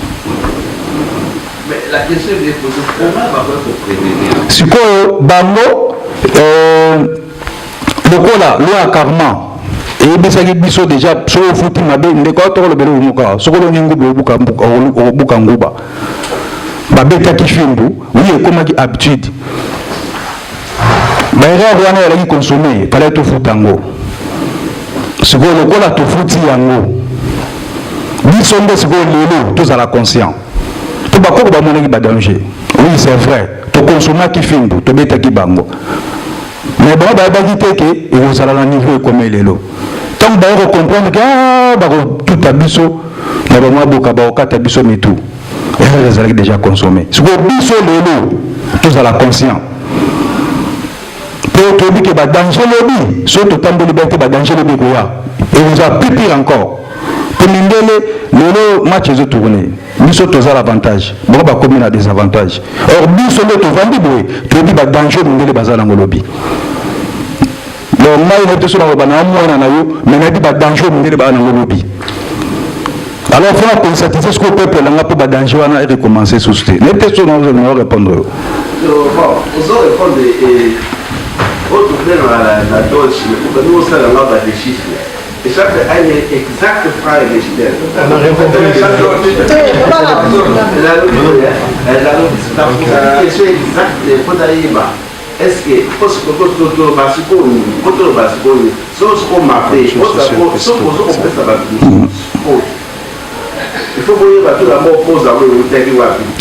sikoyo bango lokola loi ya karma eyebisaki biso déjà soki ofuti mabe ndeko tokolobela omuka soki olongi nguba okobuka nguba babetaki fimbu wi ekomaki habitude baerreur wana elaki consomme fallait tofuta yango sikoyo lokola tofuti yango biso nde sikoyo lelo tozala conscient to bakoko bamonaki badanger oui c'est vrai tokonsomaki fimbu tobetaki bango mais bango bayebaki te ke ekozala na niveau ekome lelo ntango baye kocomprendre ke bakotuta biso na bamwa boka bakokata biso mitu erreur ezalaki déjà consommé sikoyo biso lelo tozala conscient mpo toyebi ke badanger lobi soki totamboli bai te badanger lobi ekoya ekozala plus pire encore mpo mindele lelo match ezotourne biso toza l'avantage bango bakomi na désavantage or biso nde tovandi boye toyebi badanger mindele baza nango lobi donc ngai nayebi te so nango bana mwana na yo mais nayebi badanger mindele baa nango lobi alors fona conscientiser sikoyo peuple nanga mpo badanger wana erecommence susu te nayebi te so nango répondre yo ozorépondre otourne na doche okani osala nga badechisme et chaque année exact frère et l'échelle. Est-ce que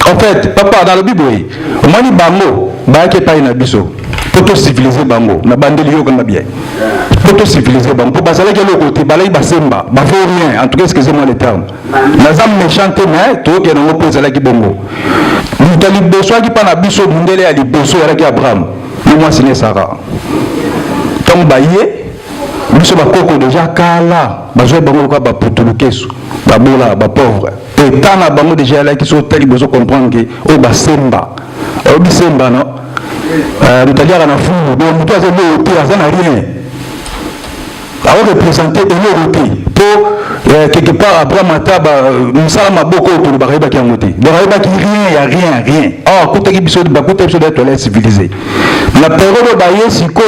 en fait, papa, dans le Bible, on m'a dit bango, baake pa ina biso. Pour civiliser bango, na bandeli yo comme bien. Pour civiliser bango, pour basala que le côté balai basemba, ba faut rien. En tout cas, excusez-moi les termes. La zam méchante mais to ke na pose la ki bongo. Mutali beso ki pa na biso mundele ali beso ya ki Abraham. Moi signé Sarah. Comme baye, biso ba koko déjà kala, bazo bango ko ba putulukesu, ba bola, ba pauvre. Et tant na bango déjà là qui sont tellement besoin comprendre que o basemba. O bisemba non. L'Italien a fou, donc nous avons été à rien. Alors représenter une pour quelque part après Mataba, nous sommes beaucoup autour de Bariba qui a monté. Donc il n'y a rien. Oh, côté épisode, côté épisode de toilette civilisée. La période de Baye, si quand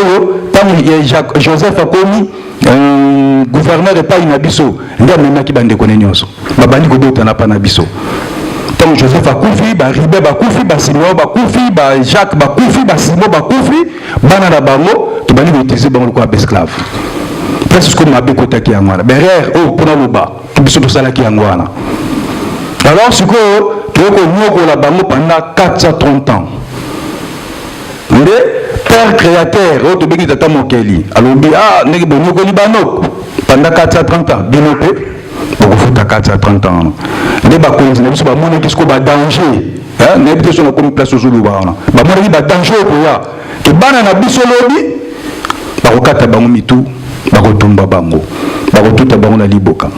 Joseph a commis gouverneur de pas une abisso, il y a même qui bande connaissance. Babani Gobo n'a pas d'abisso. Tant Joseph a koufi, Ribé a koufi, Simon a koufi, Jacques a koufi, Simon a koufi, Banana Bango, tu vas utiliser Bango comme esclave. Presque comme ma bécota qui est en moi. Berère, oh, pour le bas, tu peux tout ça là qui est en moi. Alors, ce que tu veux qu'on la Bango pendant 430 ans. Mais, Père créateur, oh, tu veux que tu aies mon Kelly. Alors, n'est-ce pas Libanok pendant 430 ans, Binopé. Pour vous à 430 ans. Les bakonzi ne sont pas mon équipe comme danger. Hein, n'est pas sur la commune place au Zoulouana. Bah mon équipe danger pour ya. Que banana bisolobi. Bah au kata bango mitou. Bah au tumba bango. Bah au tout bango la liboka.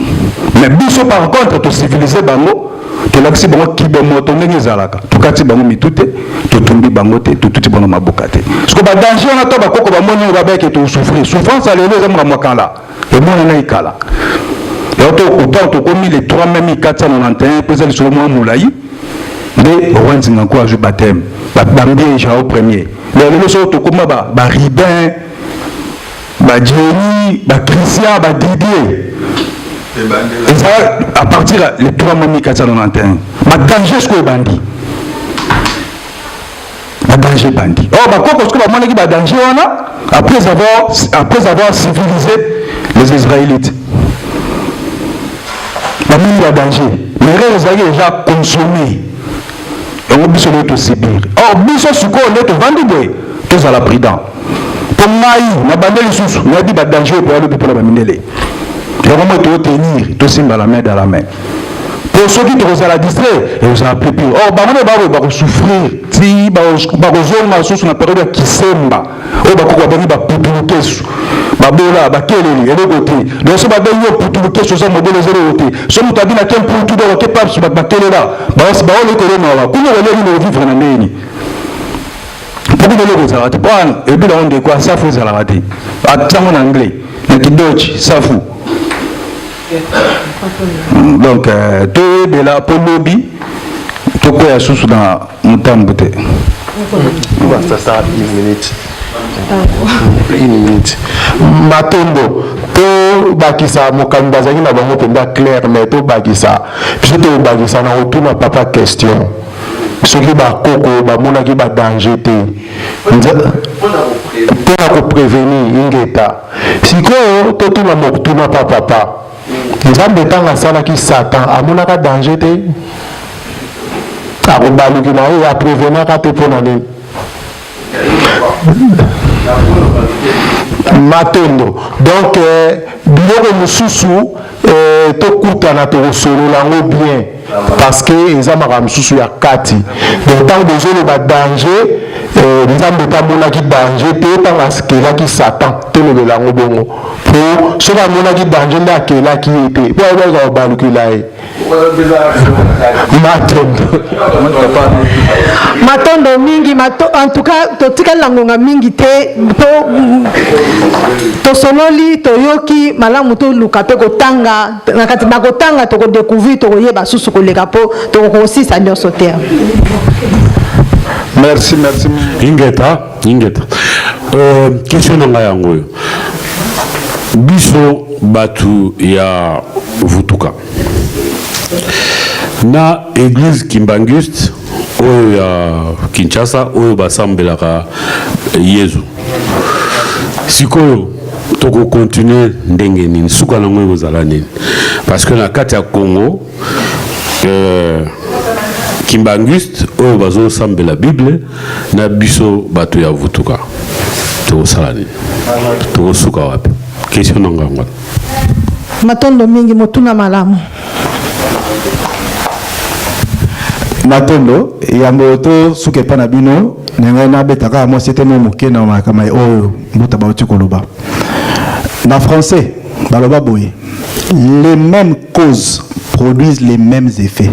Mais biso par contre to civiliser bango. To l'axi bango qui be moto nenge zalaka. To kati bango mitute. To tumbi bango te. To tuti bango mabokate. Parce que bah danger on a to bah koko bah moni ba beke to souffrir. Souffrance à l'élo zama mwakala. Et mon na ikala. Et autant commis les 3491 président sur le mois Moulaï, mais Rwanda encore joué baptême, Bambie Jao premier. Mais le soir tout comme Ribin, Jenny, Christian, Didier. Et ça à partir les 3491. Ma danger ce que bandit. Ma danger bandit. Oh bah quoi parce que la monnaie qui danger on a après avoir civilisé les Israélites. La mine a danger. Les rêves sont déjà consommés. Et on peut se subir. Or, biso suko on est vendu tous à la prudence. Pour moi, na bandeli sous, on a dit danger pour aller pour la minele. Et on va tenir tout ça la main dans la main. Pour donc soki tokozala distrait ekozala plus pire. Or bango baoyo bakosouffrir ti bakozonga lisusu na periode ya kisemba oyo bakoko babengi baputulukesu babola bakeleli eloko te. Donc so babengi yo putulukesu oza modele ezelo te. So moto abi na ke mputu donc ke pape bakelela baolo kolonala kuna baleri na vivre na ndeni. Pourquoi le vous avez pas et puis on dit quoi ça faut ça la rater. Attends en anglais. Na kidochi ça fou. Donc tout de la polobi tout quoi sous dans mutambote. Ça 1 minute. 1 minute. Matombo to bakisa mokanda bazaki na bango penda clair mais to bakisa puis to bakisa na retourna papa question. Soki bakoko bamonaki badanger te mpona koprévenir ingeta sikoyo totuna mokutuna papa nzambe ntango asalaki satan amonaka danger te akobaluki na ye aprévenaka te mpona nini matondo donc biloko mosusu tokutana tokosolola yango bien parce que eza makambo mosusu ya kati donc ntango bozoloba danger nzambe tamonaki danger te ntango akelaki satan tolobela yango bongo po soki amonaki danger nde akelaki ye te po ayebaka kobalukila ye matondo mingi en tout cas totikali na ngonga mingi te tosololi toyoki malamu toluka mpe kotanga na kati na kotanga tokodécouvrir tokoyeba susu koleka mpo tokokosisa nyonso te. Merci. Ingeta. Question na ngai yango oyo. Biso batu ya Vutuka. Na église Kimbanguiste oyo ya Kinshasa oyo basambelaka Yesu. Sikoyo toko continuer ndenge nini suka na ngwe kozala nini parce que na kati ya Congo Kimbanguiste oyo bazo sambela Bible na biso bato ya Vutuka toko sala nini toko suka wapi question nanga matondo mingi motuna malamu matondo yango to suke pa na bino nenga na betaka moi c'était mo moke na makama oyo mbuta bauti koloba na français baloba boye les mêmes causes produisent les mêmes effets.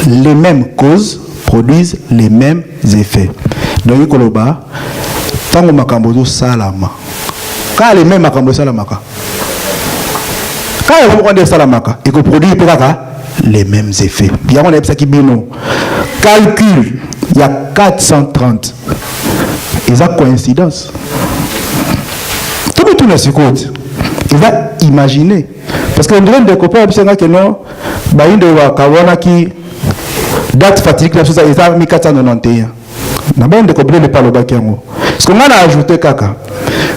Les mêmes causes produisent les mêmes effets. Donc koloba tango makambo salama ka les mêmes makambo salamaka ka on dit salamaka et que produit les mêmes effets. Bien on a ça qui bino calcul il y a 430 et ça coïncidence tout le monde il va imaginer parce que on dirait des copains que non bah une de kawana qui date fatidique là ça ils ont mis 491 na ben de copains ne parle pas kiango parce qu'on a ajouté kaka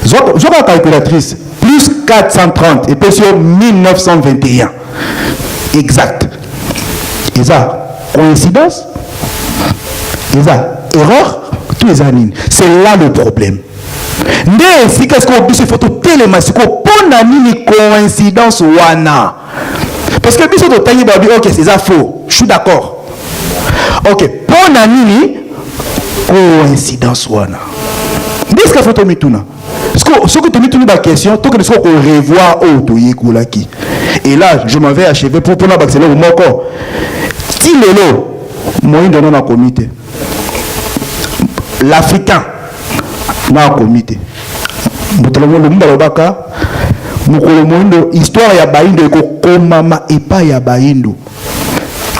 zoka calculatrice plus 430 et puis sur 1921 exact et ça coïncidence et ça erreur tous les années c'est là le problème. Si qu'est-ce qu'on peut se faire télémasiko pona nini coïncidence wana parce que biso to tangi ba ok c'est ça faux je suis d'accord ok pona nini coïncidence wana qu'est-ce que faut to mituna parce que ce que tu mituna ba question to que ce qu'on revoir auto yekolaki et là je m'en vais achever pour na baxeler moko ti lelo moyindo na comité l'africain na comité mutalomo lumbalobaka mukolo moindo histoire ya baindo ekokomama epa ya baindo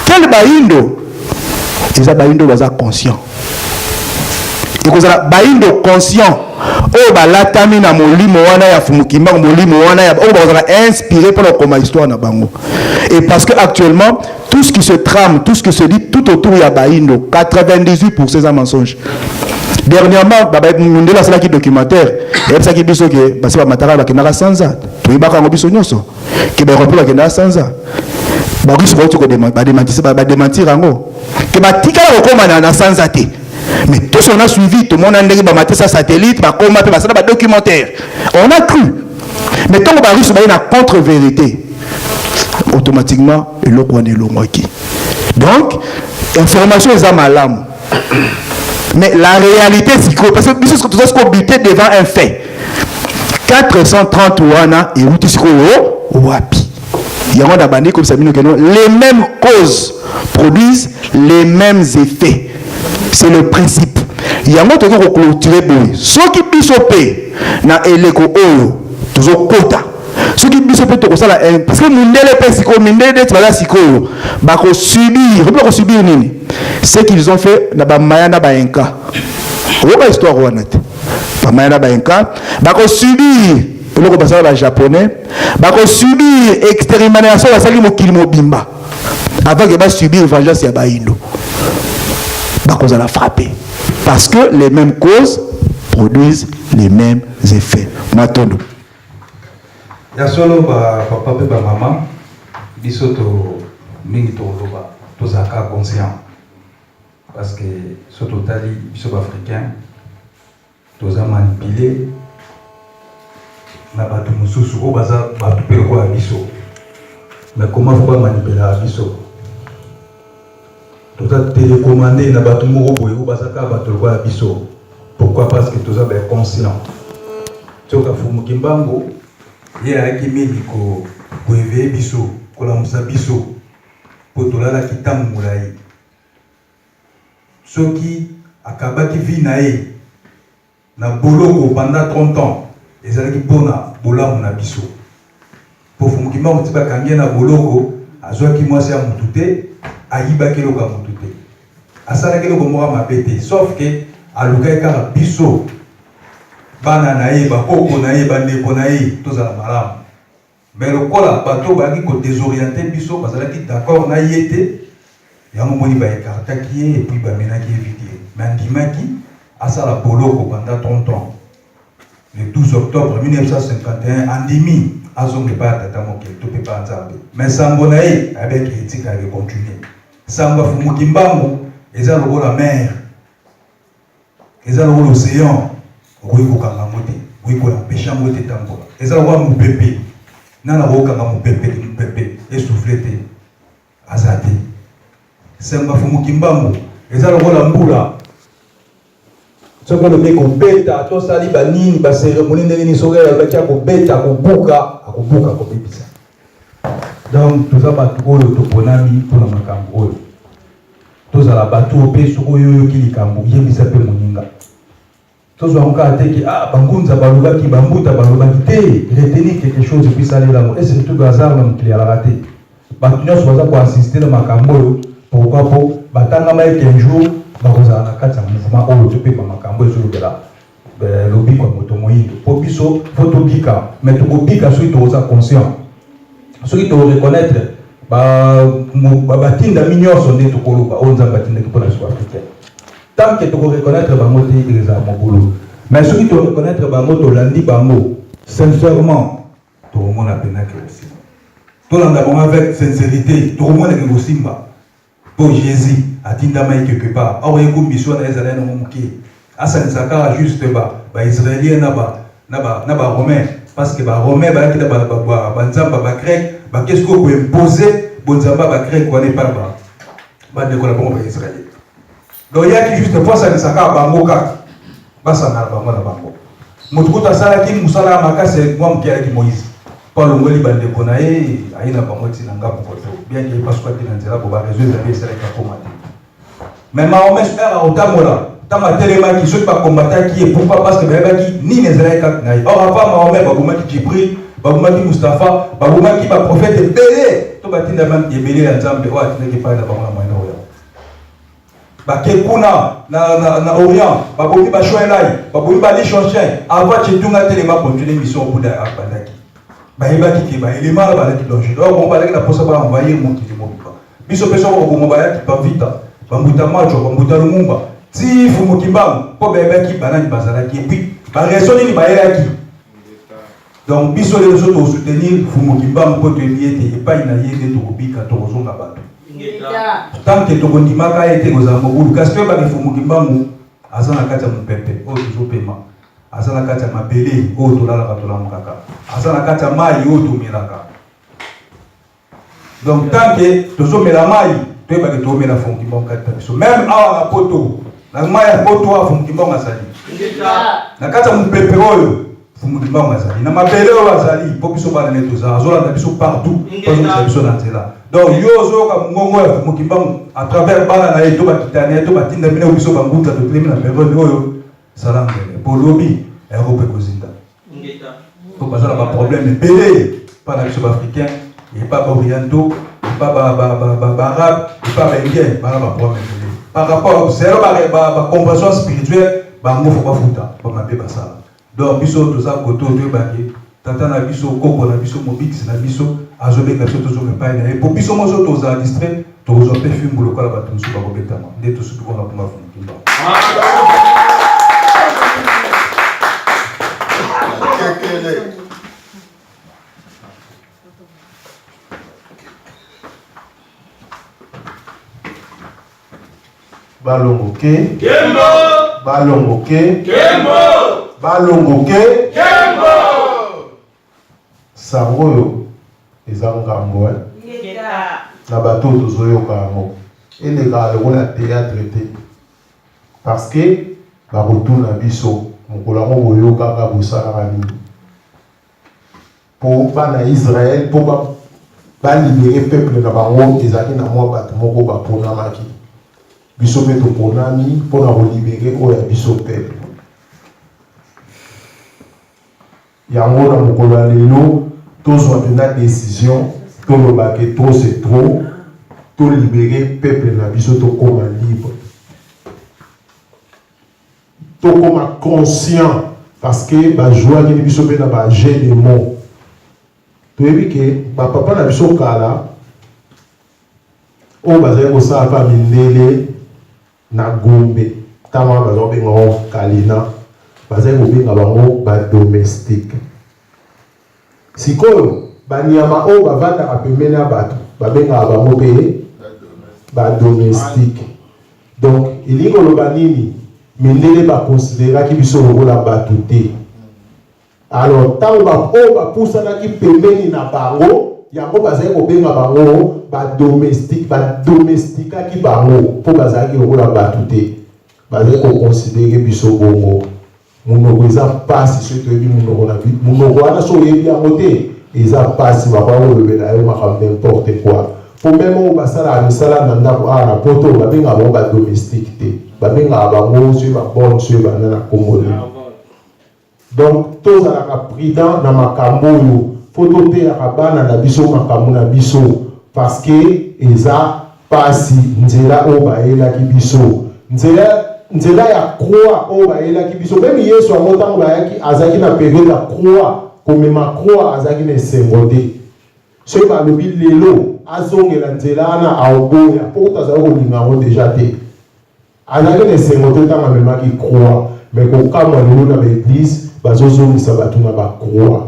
quel baindo eza baindo baza conscient ekozala baindo conscient oyo balatami na molimo wana ya fumukimbango molimo wana ya oyo bazala inspiré pour la histoire na bango et parce que actuellement tout ce qui se trame tout ce qui se dit tout autour ya baindo 98% des mensonges. Dernièrement, on a fait un documentaire. Et ça qui dit que parce que matara ba kenaka sanza. Tu ba ka ngobiso nyoso. Ke ba repela kenaka sanza. Ba riso ko ko démentir rango. Que ba tika ko koma na sanza te. Mais tout ce qu'on a suivi, tout le monde a ndenge ba mater sa satellite, ba koma pe ba ça ba documentaire. On a cru. Mais tant que ba riso ba na contre-vérité. automatiquement eloko wana elongwaki. Donc information est malamu. Mais la réalité c'est que parce que nous sommes tous habités devant un fait. 430 wana et route sikoyo wapi. Il y a un bandit comme ça, les mêmes causes produisent les mêmes effets. C'est le principe. Il y a un autre qui est clôturé. Ceux qui bisopé na eleko oyo toujours quota. Ceux qui bisopé to ça parce que mindele pesiko mindele tu vas sikoyo ba ko subir, ba ko subir nini. Ce qu'ils ont fait na ba mayana ba enka. Oba histoire wana te. Ba mayana ba enka ba ko subir eloko basala ba japonais ba ko subir expérimentation basali mokili mobimba avant que ba subir vengeance ya ba indo ba ko la frapper parce que les mêmes causes produisent les mêmes effets. Matondo ya solo ba papa pe ba maman biso to mingi to loba to zaka conscient parce que ce totali biso ba africain to za manipuler na batu mususu ko baza batu pele ko biso. Mais comment faut pas manipuler biso? Tout ça télécommandé na batu moko boye ko baza ka batu ko biso. Pourquoi? Parce que tout ça est conscient. Tsoka fumu kimbango ye aki mingi ko éveiller biso ko la musa biso po tolala kitamu mulai. Soki akabaki vie na ye na boloko pendant 30 ans. Ezalaki pona bolamu na biso po fumukima mutiba kangia na boloko azwaki mwasi ya mutute ayibaki eloko ya mutute asalaki eloko moko mabete sauf que alukaki kaka biso bana na ye bakoko na ye bandeko na ye tozala malamu. Mais lokola bato bayaki kodésoriente biso bazalaki d'accord na ye te yango moni baekartaki ye et puis bamenaki ye vidie mais andimaki asala boloko pendant 30 ans. Le 12 octobre 1951, Andimi a zonge pas tata moke to pe pas nzambe. Mais Sambonae avec éthique a continuer. Samba Fumukimbangu eza logo la mer. Eza logo l'océan. Oui ko kanga mote, oui ko la pêche mote tambola. Eza logo mupepe. Nana ko kanga mupepe essouffleté. Azate. Samba Fumukimbangu eza logo la mbula. Ce qu'on met comme bêta, tout ça, les banines, les cérémonies, les soirées, les bêta, les bouka, les bêta. Donc, tout ça, tout le toponami pour la macambo. Tout ça, la bateau, pe, sokoyo, qui likambo, yebisa pe moninga. Tout ça, on a dit, ah, bangunza, baluba, qui bambuta, baluba, qui retenir quelque chose, et puis ça, les lames. Et c'est tout le hasard, même, qui a raté. Batunia, soit ça, pour assister dans macambo, pourquoi pas, batanga, mais 15 jours, bakozala na kati ya mouvement oyo topepa makambo ezolobela lobi kwa moto moyindo po biso fo tobika mais tokobika soki tokoza conscient soki toreconnaître batindami nyonso nde tokoloba oyo nzambe atindaki mpona biso africaine tant que tokoreconnaître bango te ezala mobulu mais soki toreconnaître bango tolandi bango sincèrement tokomona penaki aussi tolanda bango avec sincérité tokomonaki kosimba pour Jésus atindama quelque part or yeko mission na ezala na momuki asanisaka juste ba israélien na ba romain parce que ba romain ba kita ba nzamba ba grec ba qu'est-ce qu'on peut imposer bon nzamba ba grec ko ne pas ba de ko la ba israélien donc yaki juste pour ça nisaka ba ngoka ba sana ba ngona bango mutukuta sala ki musala makase mwa mkiala ki Moïse Paulo ngoli bande kona aina pamoti na ngapo koto bien que parce que na nzela bo ba réseau za bisa ka komanda mais Mahomet era otamola tama telema ki soki ba combattre qui est pourquoi parce que ba ki ni nezela ka ngai or pas Mahomet ba boma ki Jibril ba boma ki Mustafa ba boma ki ba prophète belé to batinda ban yebele ya nzambe o atinda ki pa na ba mwana mwana oya ba ke kuna na Orient ba bomi ba shoelai ba bomi ba lichonchen avant que tunga telema continuer mission au da abandaki bayebaki ke baelema balaki danger donc on balaki na posa ba envoyer mokili mobimba biso peso ko bongo bayaki bavita bambuta macho bambuta lumumba ti fumu kimbangu po bayebaki banani bazalaki et puis ba raison nini bayelaki donc biso les autres au soutenir fumu kimbangu po toyebi ete epai na ye nde tokobika tokozonga bato tant que tokondimaka ete kozala mobulu kasi toyebaki fumu kimbangu aza na kati ya mopepe oyo tozopema aza na kati ya mabele oyo tolalaka tolamukaka aza na kati ya mai oyo tomelaka Donc tant que toujours la maille, tu vas te tomber la fond qui manque même à la poto, la maille à poto à fond qui manque à sali. La carte à mon pépéroyo, fond qui manque à sali. Na ma belle à sali, pour que ce soit les tous, à zola na biso partout, parce que c'est biso dans cela. Donc yo zo comme ngongo ya fond qui manque à travers bala na eto ba kitane, eto ba tinda mina biso ba nguta to klemi na période salam pour lobby Europe kozinda. Pour passer à un problème belé par la biso africain. Et pas orientaux, et pas arabe, et pas indien, par rapport à la compréhension spirituelle, il ne faut pas foutre, ça. Donc, biso tout ça, koto, tu es tata na biso, koko na biso, mobix na biso, azobe na biso, toujours pas et pour biso, moi, je suis distrait, tu as un peu film pour le cas, tu ne pas complètement. Dès tout ce qu'on a pour ma Balongoke Kembo Balongoke Kembo Balongoke Kembo Sangoyo eza ngambo na bato tozoyoka yango eleka lokola théâtre te parce que bakotuna biso mokolo yango boyokaka bosalaka nini mpo bana Israël mpo balibere peuple na bango ezalaki na mwa bato moko baponamaki biso mpe toponami mpona kolibere oyo ya biso peuple yango na mokolo ya lelo tozwa mpena décision tolobake trop c'est trop tolibere peuple na biso tokoma libre tokoma conscient parce que bajwaki biso mpe na bajet de mot toyebi ke bapapa na biso kala oyo bazali kosala mpa mindele na gombe ntango wana bazobenga bango kalina bazali kobenga bango badomestique sikoyo banyama oyo bavandaka pembeni ya bato babengaka bango mpe badomestique donc elingi koloba nini mindele bakonsideraki biso lokola bato te alors ntango oyo bapusanaki pembeni na bango yango bazali kobenga bango badomestikaki bango mpo bazalaki lokola bato te bazali kokonsidere biso bongo monoko eza mpasi soki toyebi monoko na biso monoko wana so oyebi yango te eza mpasi bakoya kolobela yo makambo n'importe quoi po meme oyo basalaka misala na ndako awa na poto babengaka bango badomestique te babengaka bango soki babone soki banda na komoni donc tozalaka prudent na makambo oyo po toteyaka bana na biso makambo na biso parce que eza pasi nzela oyo bayelaki biso nzela ya croix oyo bayelaki biso meme yesu yango ntango bayaki azalaki na periode ya croix komema croix azalaki na esengo te soki balobi lelo azongela nzela wana aoboya mpo kuta azalaki kolinga yango deja te azalaki na esengo te ntango amemaki croix mais kokamwa lelo na baeglise bazozongisa bato na bacroix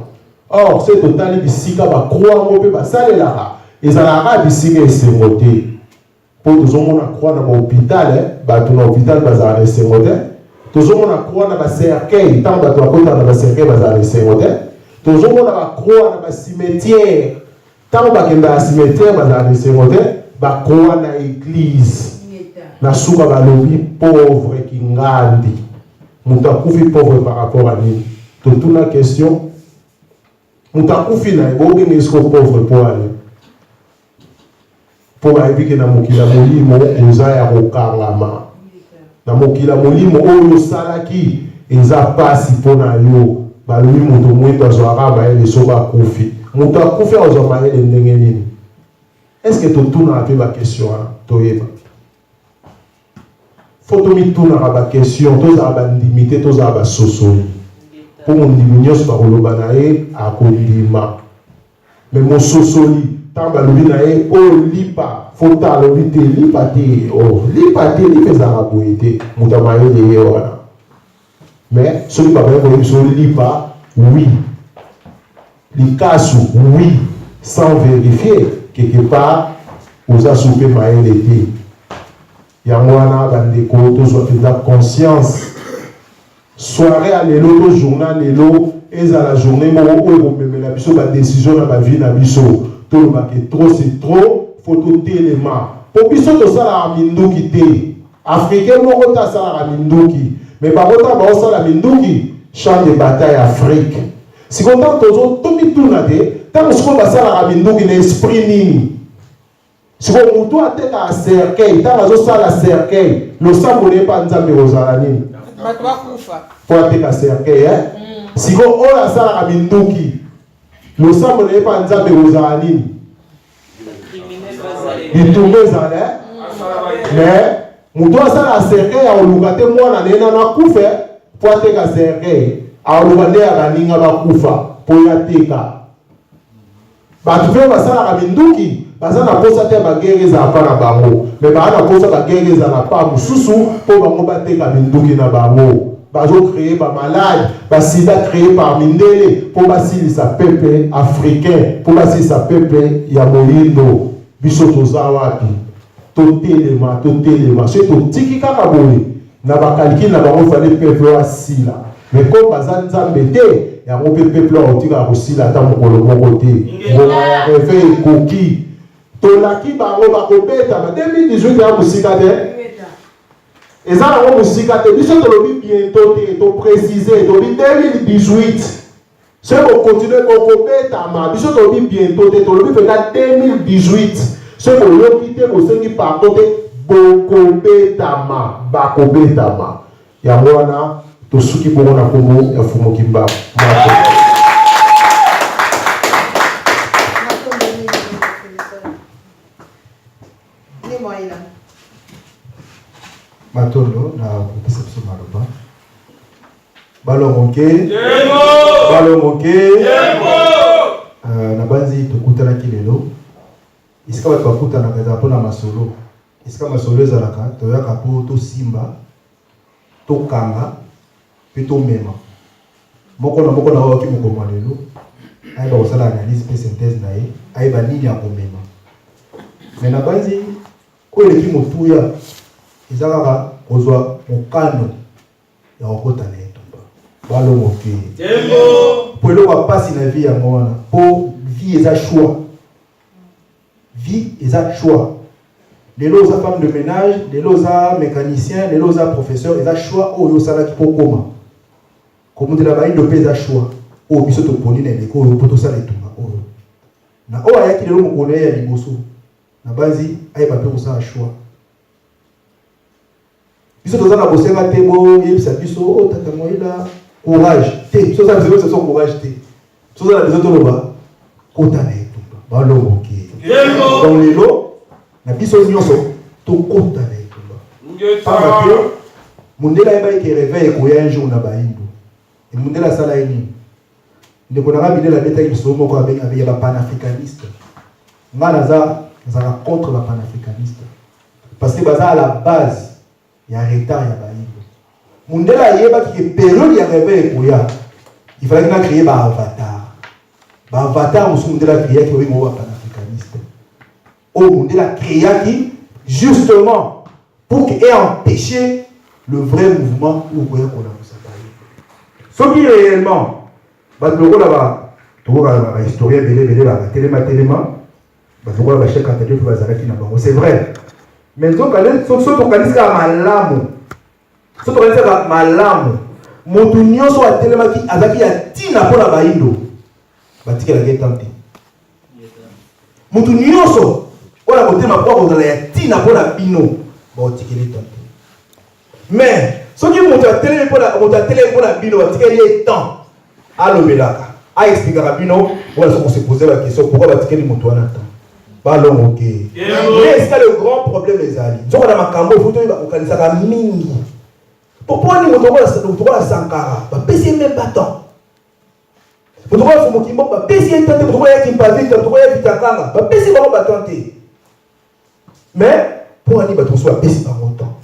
or se totali bisika bacroix yango mpe basalelaka ezalaka bisika esengo te mpo tozomona croix na bahôpital bato na hôpital bazala na esengo te tozomona croix na bacercueil ntango bato bakotaka na bacercueil bazala na esengo te tozomona bacroix na bacimetière ntango bakendaka cimetière bazala na esengo te bacroix na église na suka balobi pauvre kingandi moto akufi pauvre par rapport à nini totuna question moto akufi na ye bobenga esiko pauvre mpo ani mpo bayebi ke na mokili ya molimo eza ya kokangama na mokili ya molimo oyo osalaki eza pasi mpo na yo balobi moto mwindo azwaka mayele so bakufi moto akufi azwa mayele ndenge nini estce totunaka mpe bakestion wana toyeba fo tomitunaka bakestion tozala bandimi te tozala basosoli mpo mondimi nyonso bakoloba na ye akondima me mososoli ntango balobi na ye oyo lipa fota alobi te lipa te lipa ezalaka boye te moto amayele ye wana mais soki babaye koyebi biso lipa oui likasu oui sans vérifier quelque part oza so mpe mayele te yango wana bandeko tozwa mpenza conscience soirée ya lelo to journal lelo ezala journée moko oyo komemela biso badécision na bavie na biso tout le trop c'est trop, faut tout élément. Pour que ça la minduki té. Africain moko ta ça la minduki. Mais par contre ba ça la minduki, champ de bataille Afrique. Si content tozo tout tout na té, tant que on va ça la minduki l'esprit nini. Si on doit être à cercueil, tant que ça la cercueil, le sang n'est pas nzambe rosalanini. Pour être à cercueil hein. Si on a ça la minduki, le sang n'est pas nzambe rosalanini. Il tourne zalé mais muto asala cercueil a olukate mwana nena na kufa po ateka cercueil a olukande ya ninga bakufa po ya teka batu fe basala ka binduki basana posa te bagere za pana bango mais bana posa bagere za na pa mususu po bango bateka binduki na bango bazo créer ba malade ba sida créé par mindele po basili sa peuple africain po basili sa peuple ya moyindo biso toza wapi totelema c'est tout tiki kaka boye na bakaliki na bango fallait peuple asila mais comme bazan nzambe te ya ngo peuple otika kosila ata mokolo moko te ngoma ya réveil koki tolaki bango bakobeta ba 2018 ya musika te eza nango musika te biso tolobi bientôt te to préciser tolobi 2018 c'est pour continuer kokobetama biso tolobi bientôt te tolobi pena 2018 ce que l'on quitte pour ceux qui partent bakobetama bakobetama ya mwana to suki pour na kongo ya fumo kimba matondo na perception maloba balomoke na banzi tokutana kilelo isika bato bakutana kaza mpona masolo isika masolo ezalaka toyaka mpo tosimba tokanga mpe tomema moko na moko na oyoki mokoma lelo ayeba kosala analyse mpe synthèse na ye ayeba nini ya komema me na banzi oyo eleki motuya eza kaka kozwa mokano ya kokota na etumba balomoke mpo eloko ya mpasi na vie yango wana mpo vie eza choix vie eza choix. Les lots à femme de ménage, les lots à mécanicien, les lots à professeur, ils ont choix au yo sala qui pour comment. Comme de la baille de pesa choix. Au biso to poni na leko au poto sala etumba o. Na o aya ki le mo kone ya liboso. Na bazi ay ba pe ça choix. Biso to zana bosenga tebo yebisa biso o tata moila courage. Te biso za biso so courage te. Biso za biso to loba kota na etumba. Ba lo moki. Dans les lots, na biso nyonso to kota na etumba. Parce que mundela eba ki réveil ko ya un jour na bayindo. Et mundela sala eni. Ndeko na rabidela beta biso moko avec ba panafricaniste. Ngana za contre la panafricaniste. Parce que baza à la base ya retard ya bayindo. Mundela yeba ki période ya réveil ko ya. Il fallait qu'on créer ba avatar. Ba avatar musu mundela créer ko wingo ba au monde de la création justement pour qu'il ait empêché le vrai mouvement où on a ce qui réellement historien c'est vrai mais voilà côté ma propre dans la tina pour la bino bon tikeli temps mais ce qui monte à télé pour la bino tikeli temps à l'obelaka a expliquer à bino voilà on se poser la question pourquoi va tikeli monto en temps pas long OK mais c'est le grand problème les amis donc on a makambo faut to ba kanisa ka mingi pourquoi ni monto la sankara ba pesi même pas temps pourquoi faut mokimbo ba pesi temps pourquoi ya kimpavi pourquoi ya vitakanga ba pesi ba tenter. Mais pour un niveau soit baissé par longtemps.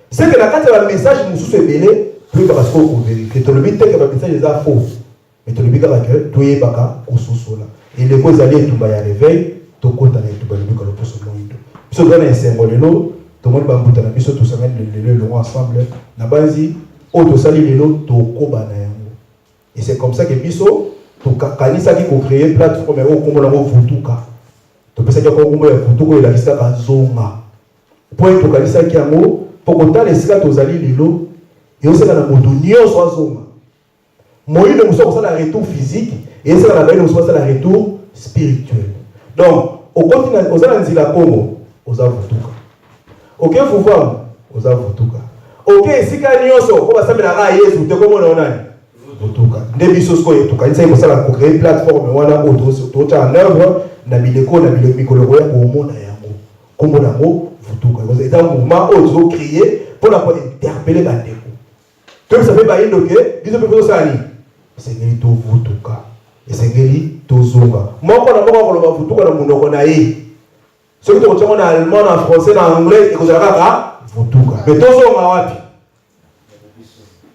C'est que la carte de message nous sous belé, plus parce qu'on vérifie. Que le but est que le message est faux. Mais le but est que tout est baka au sous-sol. Et les causes allaient tout bas à réveil, tout compte à tout bas le but que le pousse au monde. Ce qu'on a un symbole de l'eau, tout le monde va bouter la pièce, tout ça mène le long ensemble. La base, auto sali le lot, tout koba na yango. Et c'est comme ça que biso, tout kanisa qui co créer plateforme au comme la votuka. topesa kia kongo ya futuko elakisa bazonga point tokalisa kia ngo pokota lesika tozali lelo et aussi na moto nyonso azonga moyindo muso kosala retour physique et ça la baine muso kosala retour spirituel donc au continent ozala nzila kongo oza futuka OK fufamu oza futuka OK esika nyonso ko basambela ka Yesu te ko mona onani futuka nde biso sko yetuka nsa ikosala ko créer plateforme wana auto en œuvre na bileko na mikolo ya ko mona yango ko mona ngo futuka c'est un mouvement ozo créer pour la interpeller bandeko comme ça fait bayindo ke biso pe ça ni sengeli to futuka esengeli to zonga moko na moko ko lo futuka na munoko na ye soki to tshona na allemand na français na anglais et kozala ka futuka mais to zonga wapi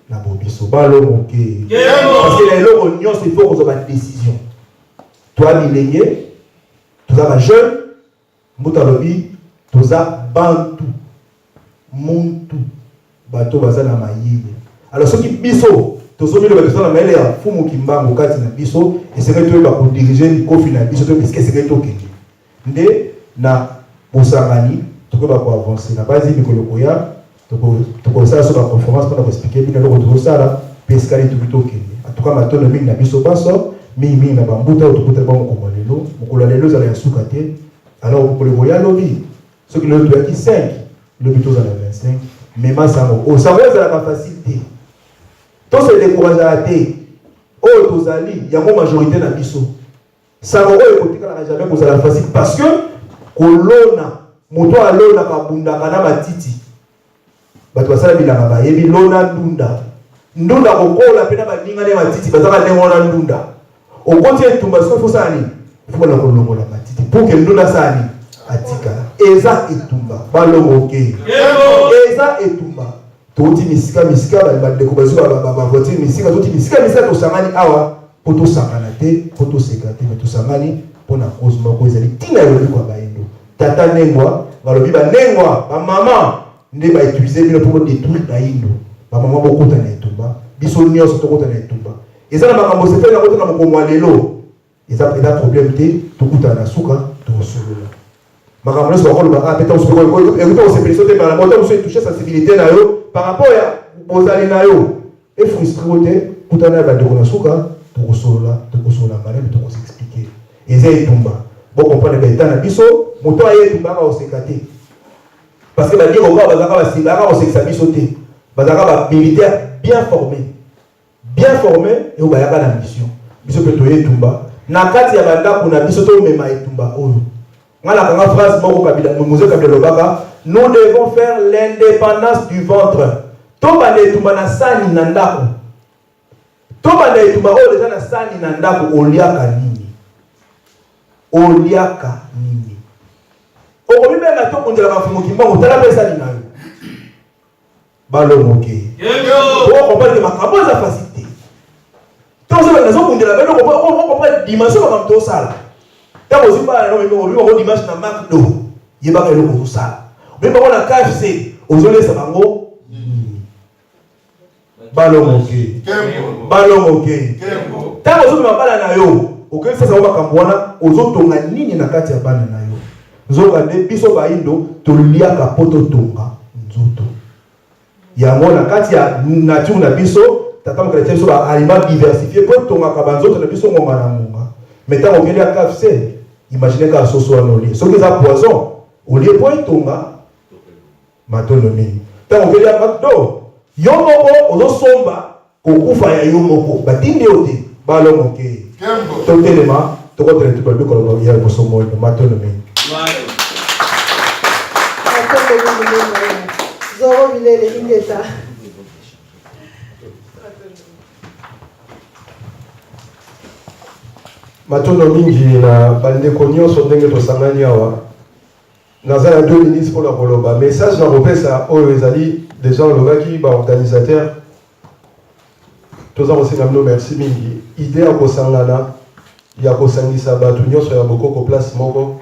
na bobiso balo moke parce que les loko nyos il faut qu'on ait une décision toi millénier toi jeune muta lobi toza bantu muntu bato bazana mayile alors soki biso tozomi le bato na mayele ya fumu kimbango kati na biso et c'est que tu vas ko diriger ko fina biso to parce que c'est que to kende nde na bosangani to ko ba ko avancer na base mikolo koya to ko ça sur la conférence pour expliquer bien le to sala pescali to to kende en tout cas matono mingi na biso baso mingi na bambuta to kuta ba ko lelo mokolo lelo za ya sukate alors pour le koya lobi ce qui le doit qui 5 le but aux 25 mais ma samo au savoir ça la facilité tout se décourage à té oh tozali il y a une majorité na biso ça va écouter la jamais pour la facile parce que kolona moto alona kabunda kana matiti bato basala bilanga ba yebi lona ndunda kokola pena baninga ne matiti bazaka ndengona ndunda okoti etumba so faut ça ni faut la kolongola matiti pour que ndunda sani atika eza etumba balongoke eza etumba toti misika ba deko bazuba ba voiture misika toti misika to sangani awa poto sangana te poto sekate mais to sangani pona cause moko ezali tina yo kwa baendo tata nengwa balobi ba nengwa ba mama nde ba utiliser bino pour détruire baendo ba mama bokota na etumba biso nyonso tokota na etumba eza na makambo sepela kota na mokomwa lelo eza problème te tokuta na suka to solola makambo nyonso bakoloba ah peut-être on se peut sauter par la moto on se toucher sensibilité na yo par rapport ya bozali na yo et frustré te kutana ba ndeko na suka tokosola malem tokosexpliquer eza etumba bon comprendre ba etana biso moto aye etumba ka osekate parce que ba dire ko bazaka ba sila ka osekisa biso te bazaka ba militaire bien formé et ba yaka na mission biso pe to etumba na kati ya bandako na biso to mema etumba oyo ngala kanga phrase moko kabila Mose Kabila lobaka nous devons faire l'indépendance du ventre toba etumba na sani na ndako toba etumba oyo déjà na sani na ndako oliaka nini okobibenga to kundela mafumu kimbango tala pesa ni nayo balomoke o comprendre que makambo za facilité donc ça va kundela beno on comprendre dimension ba mto sala ta ozimba na no mimo ko dimanche na McDo yeba ka eloko sala même on a KFC ozolesa bango balongoke tango ozobima bana na yo okesasa makambo wana ozotonga nini na kati ya bana na yo nzoka nde biso bayindo toliaka po totonga nzoto yango na kati ya nature na biso tata mokretien biso baaliment diversifié po tongaka banzoto na biso ngonga na ngonga mais ntango okeli ya KFC imagine kaka soso wana olie soki eza poison olie po etonga matono mingi ntango okeli ya McDo yo moko ozosomba kokufa ya yo moko batindi yo te balongoke totelema tokotele tu babi koloba ya bosomo matono mingi Zoro Bilele Ingeta. matono mingi na bandeko nyonso ndenge tosangani awa naza na 2 minutes pour la koloba message na kopesa oyo ezali déjà olobaki baorganisateur toza kosenga bino merci mingi idée ya kosangana ya kosangisa bato nyonso ya bokoko place moko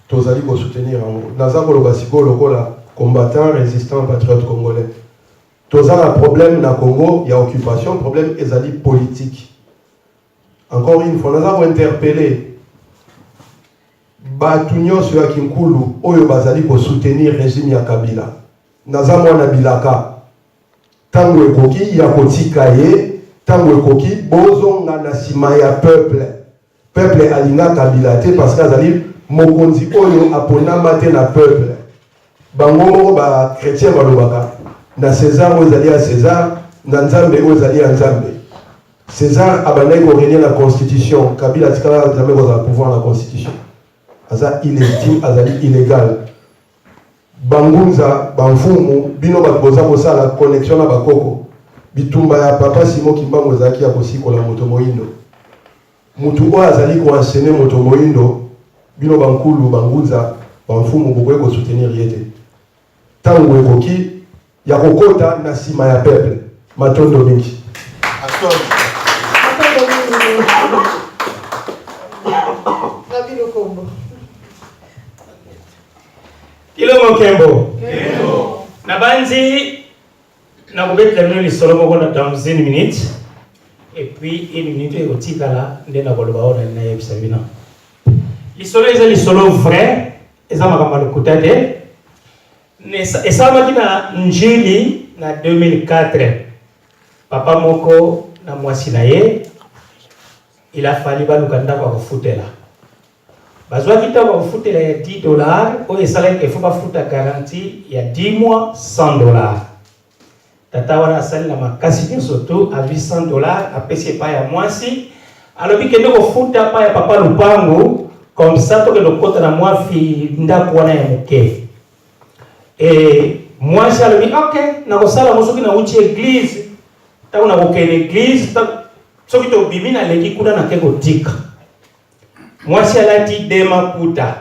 tozali kosoutenir yango naza koloba sikoyo lokola combattant résistant patriote congolais toza na problème na Congo ya occupation problème ezali politique encore une fois naza kointerpeller batu nyonso ya kinkulu oyo bazali ko soutenir régime ya Kabila naza mwana bilaka tango ekoki ya kotika ye tango ekoki bozonga na sima ya peuple alinga Kabila te parce que azali mokonzi oyo aponama te na peuple bango moko ba chrétien balobaka na César oyo ezali ya César na Nzambe oyo ezali ya Nzambe. César abandaki korégner la constitution, Kabila tikala jamais kozala pouvoir la constitution. Aza illégitime, azali illégal. Bangunza, banfumu, bino bakoza kosala connexion na bakoko. Bitumba ya papa Simon Kimbangu ezalaki ya kosikola moto moyindo. Mutu oyo azali koenseigne moto moyindo, bino bankulu, bangunza, banfumu bokoki kosoutenir ye te. Tango ekoki ya kokota na nsima ya peuple. Matondo mingi. Kilo Mokembo. Nabanzi na kubeta mino lisolo moko dans 1 minute et puis 1 minute ekotikala nde na koloba ona na yebisa bino. Lisolo eza lisolo vrai eza makambo lokuta te. Esalaki na njili na 2004. Papa moko na mwasi na ye il a fallu baluka ndako kufutela. Bazwa kitoko kufutela ya $10 oyo esalaki efo bafuta garantie ya 10 mois $100. Tata wana asali na makasi nyonso tu a $800 apesi epai ya mwasi alobi kende kofuta pa ya papa lupango comme ça tokende kokota na mwafi ndako wana ya moke. Mwasi alobi ok nakosala mosoki na uchi église tango nakokende église soki tobimi na leki kuna nake kotika. Mwasi alati dema puta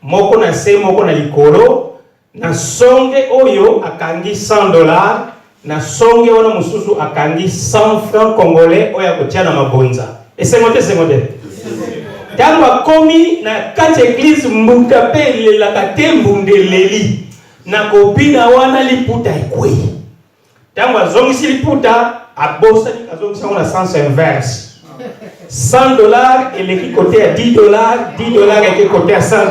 moko na se moko na likolo na songe oyo akangi $100 na songe wana mususu akangi 100 francs congolais oyo akotia na mabonza. Esengote tango akomi na kati église mbuta pe lelaka te mbundeleli na kobina wana liputa ekwei. Tango azongisi liputa abosani azongisa na sens inverse. $100 et l'équipe côté à $10, $10 et côté à $100.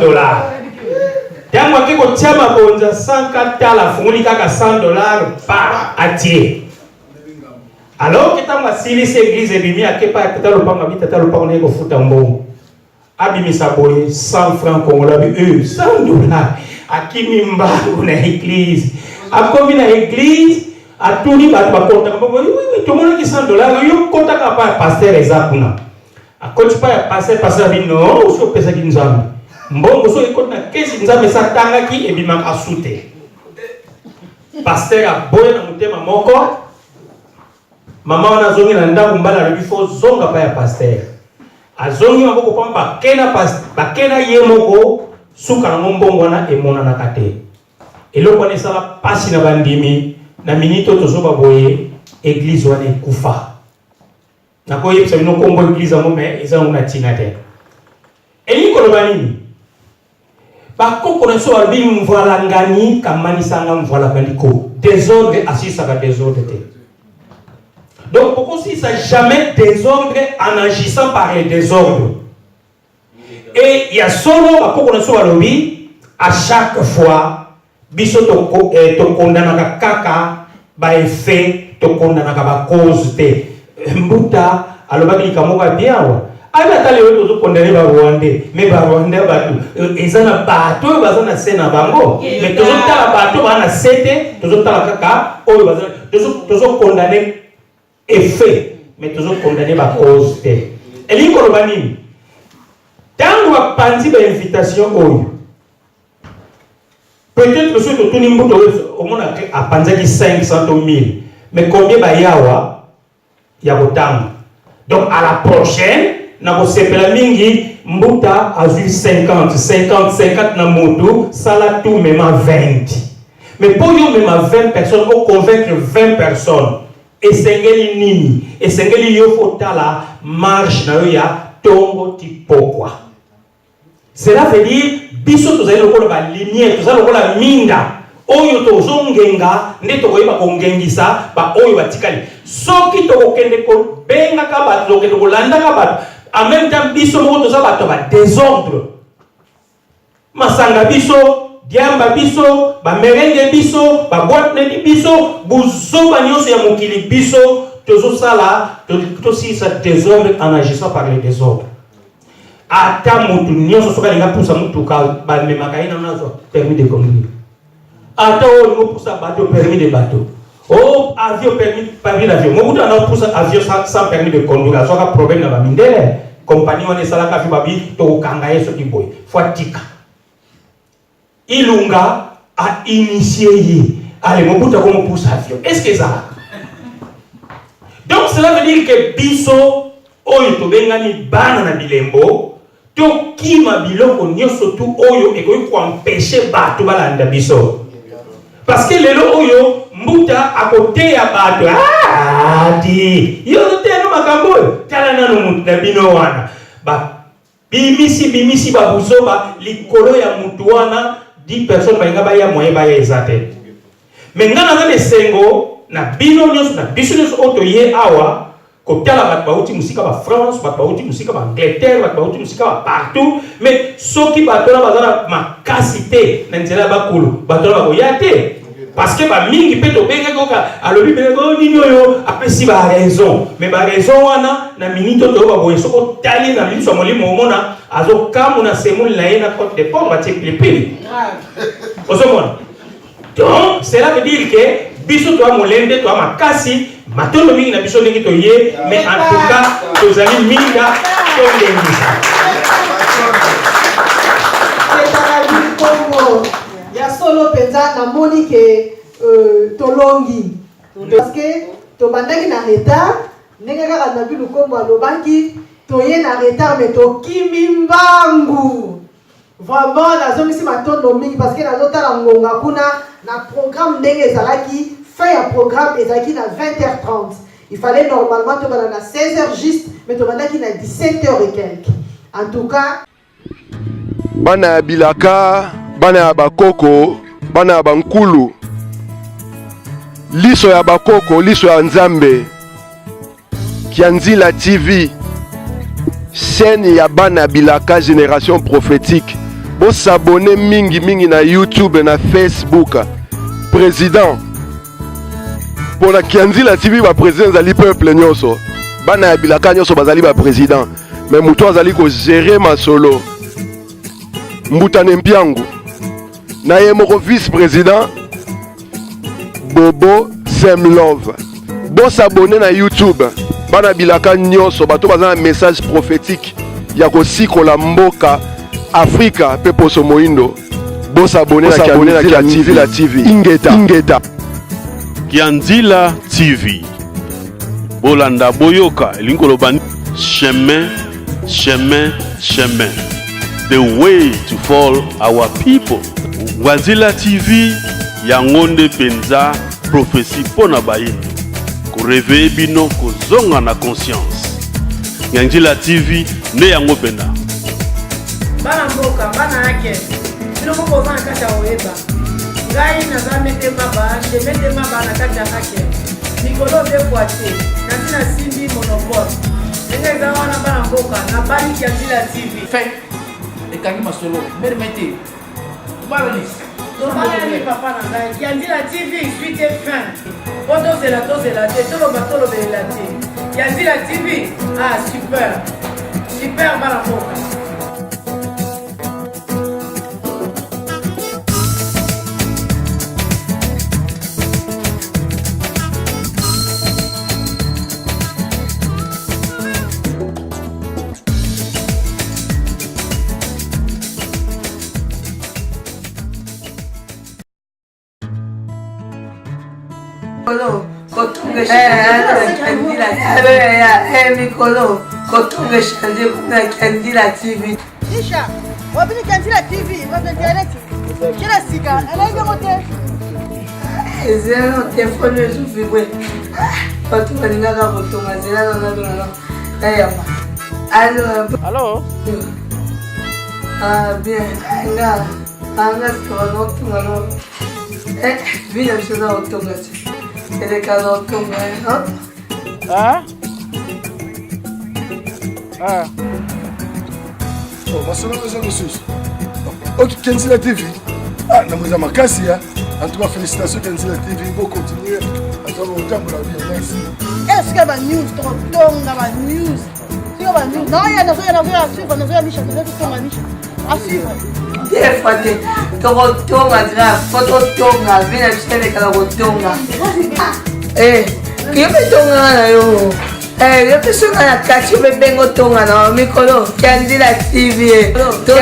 Tango qui côté à ma bonza 104 la funguli kaka $100 par atier. Alors que tango sili église bimi akepa tata lopanga bi tata lopanga ko futa mbongo. Abimi saboye 100 francs congolais $100 akimi mbangu na église. Akomi na église atuni batu bakonta oui tout le monde qui $100 yo konta ka pa pasteur ezakuna. Akoti pa ya passer bino so pesa ki nzambe. Mbongo so ekoti na kesi nzambe satanga ki ebima asute. Pasteur aboye na mutema moko. Mama wana zongi na ndako mbala le bifo zonga pa ya pasteur. Azongi maboko pamba bakena ye moko suka na mbongo wana emona na kate. Eloko ne sala pasi na bandimi na minito tozoba boye église wana ekufa. Nako yebisa bino kombo église ngome eza ngona tina te. Eli koloba nini? Bakoko na so abi mvola ngani kamanisa nga mvola bandiko. Désordre assisa ka désordre te. Donc pourquoi si ça jamais désordre en agissant par le désordre. Et il y a solo bakoko na so alobi à chaque fois biso to condamna kaka ba effet to condamna ba cause te. Mbuta alobaki likamoka biawa ana tale wetu zo condamner ba Rwandais mais ba Rwandais batu ezana bato bazana sena bango mais tozo tala bato bana sete tozo tala kaka oyo bazana tozo condamner effet mais tozo condamner ba cause te. Eli koloba nini tango apanzi ba invitation oyo peut-être que ce que tout le monde au monde a panzaki 500 000 mais combien ba yawa donc à la prochaine na ko sepela mingi mbuta azui 50 na moto sala tout même 20 mais pour yo même 20 personnes pour convaincre 20 personnes et sengeli nini et sengeli yo fotala marche na yo ya tongo tipokwa. Cela veut dire biso tozali lokola ba lumière tozali lokola minda oyo tozongenga nde tokoyeba kongengisa ba oyo batikali soki tokokende ko benga ka bato tokende kolanda ka bato en même temps biso moko toza bato ba désordre masanga biso, diamba biso, ba merengue biso, ba boîte neti biso, buzoba nyonso ya mokili biso, tozo sala, tosi sa désordre en agissant par les désordres. Ata mutu nyonso soka linga pousa mutu ka ba memaka ina nazo permis de conduire. Ata o lingo pousa bateau permis de bateau. Oh avion permis d'avion. Mobutu ana pousa avion sans permis de conduire. Soka problème na ba mindele. Compagnie on esala ka fi babi to kanga yeso ki boy. Fatika. Ilunga a initié. Allez, Mobutu a comme pousse avion. Est-ce que ça? Donc cela veut dire que biso oyo to bengani bana na bilembo to kima biloko nyonso tu oyo ekoki ko empêcher bato balanda biso. Parce que lelo oyo mbuta akote ya bato di yo te no makambo tala nanu mutu na bino wana ba bimisi ba buzoba likolo ya mutu wana 10 personnes bainga ba ya moyen ba ya ezate. Mais ngana na lesengo na bino nyonso na biso nyonso oto ye awa kotala bato bauti musika ba France, bato bauti musika ba Angleterre, bato bauti musika ba partout, mais soki bato na bazana makasi te na nzela bakulu bato na bakoya te parce que ba mingi pe to benga koka alobi bengo nini oyo apesi ba raison, mais ba raison wana na minito to ba boye soko tali na minito molimo omona azo kamu na semul la yena Côte de Pomba tepilipili osomona. Donc cela veut dire que biso to amolende to amakasi matondo mingi na biso ndenge to ye, mais en tout cas tozali minga to ndengisa. Ya solo penza na moni ke tolongi parce que to bandaki na retard ndenge kaka na bilu kombo alobaki to ye na retard mais to kimimbangu vraiment nazongisi matondo mingi parce que nazotala ngonga kuna na programme ndenge ezalaki fin ya programme ezalaki na 20h30 il fallait normalement to bana na 16h juste mais to bandaki na 17h et quelques. En tout cas bana ya bilaka, bana ya bakoko, bana ya bankulu, liso ya bakoko, liso ya nzambe, Kianzila TV, chaîne ya bana ya bilaka génération prophétique. Bo s'abonner mingi na YouTube na Facebook. Président pour la Kianzila TV ba président zali peuple nyonso. Bana ya bilaka nyonso bazali ba président. Mais muto azali ko gérer ma solo. Mbutane Mpiangu. Na ye moko vice-président Bobo Semlove. Bo s'abonner na YouTube. Bana bilaka nyonso bato bazana message prophétique ya ko sikola mboka Afrika pe poso moindo. Bo s'abonner na Kianzila TV. Ingeta. Kianzila TV. Bolanda boyoka elinkoloba chemin. The way to fall our people. Kianzila TV yangonde penza prophétie pona baino. Ko réveiller bino ko zonga na conscience. Kianzila TV ne yango benda. Bana mboka bana yake. Bino moko bana kata oyeba. Ngai naza mete maba na kata yake. Nikolo be boîtier. Natina simbi monopole. Ndenge wana bana mboka na bali Kianzila TV. Fait ekangi masolo mermete. Balis. Tobali papa na ngai Kianzila TV suite fin. Oto zela te tolo bela te. Kianzila TV super bana mboka. Mikolo, kotunga shanje kuna Kianzila TV. Isha, wabini Kianzila TV, wabini dialect. Kila sika, anaingia mote. Zero telefone zuvibwe. Watu waningaka kutunga zero na. Ayama. Allô? Bien. Anga sikono tunga no. Vina mshona utunga. Ele kaza utunga. Oh, mas você não é Jesus. Ok, Kenzila TV. Ah, nous avons cassé. En tout cas, félicitations Kenzila TV. Il faut continuer. Attends, on t'a pour la vie. Merci. Est-ce qu'il y a des news? News. Il y a des news. Non, il y a des news à suivre. Il y a des news à suivre. Des fois, tu retournes grave. Quand tu retournes, viens acheter les retournes. Eh, qui me tourne là, yo? Eh, yo te suis à la carte, tu me bengo tourne là, Mikolo. Kenzila TV. Tourne.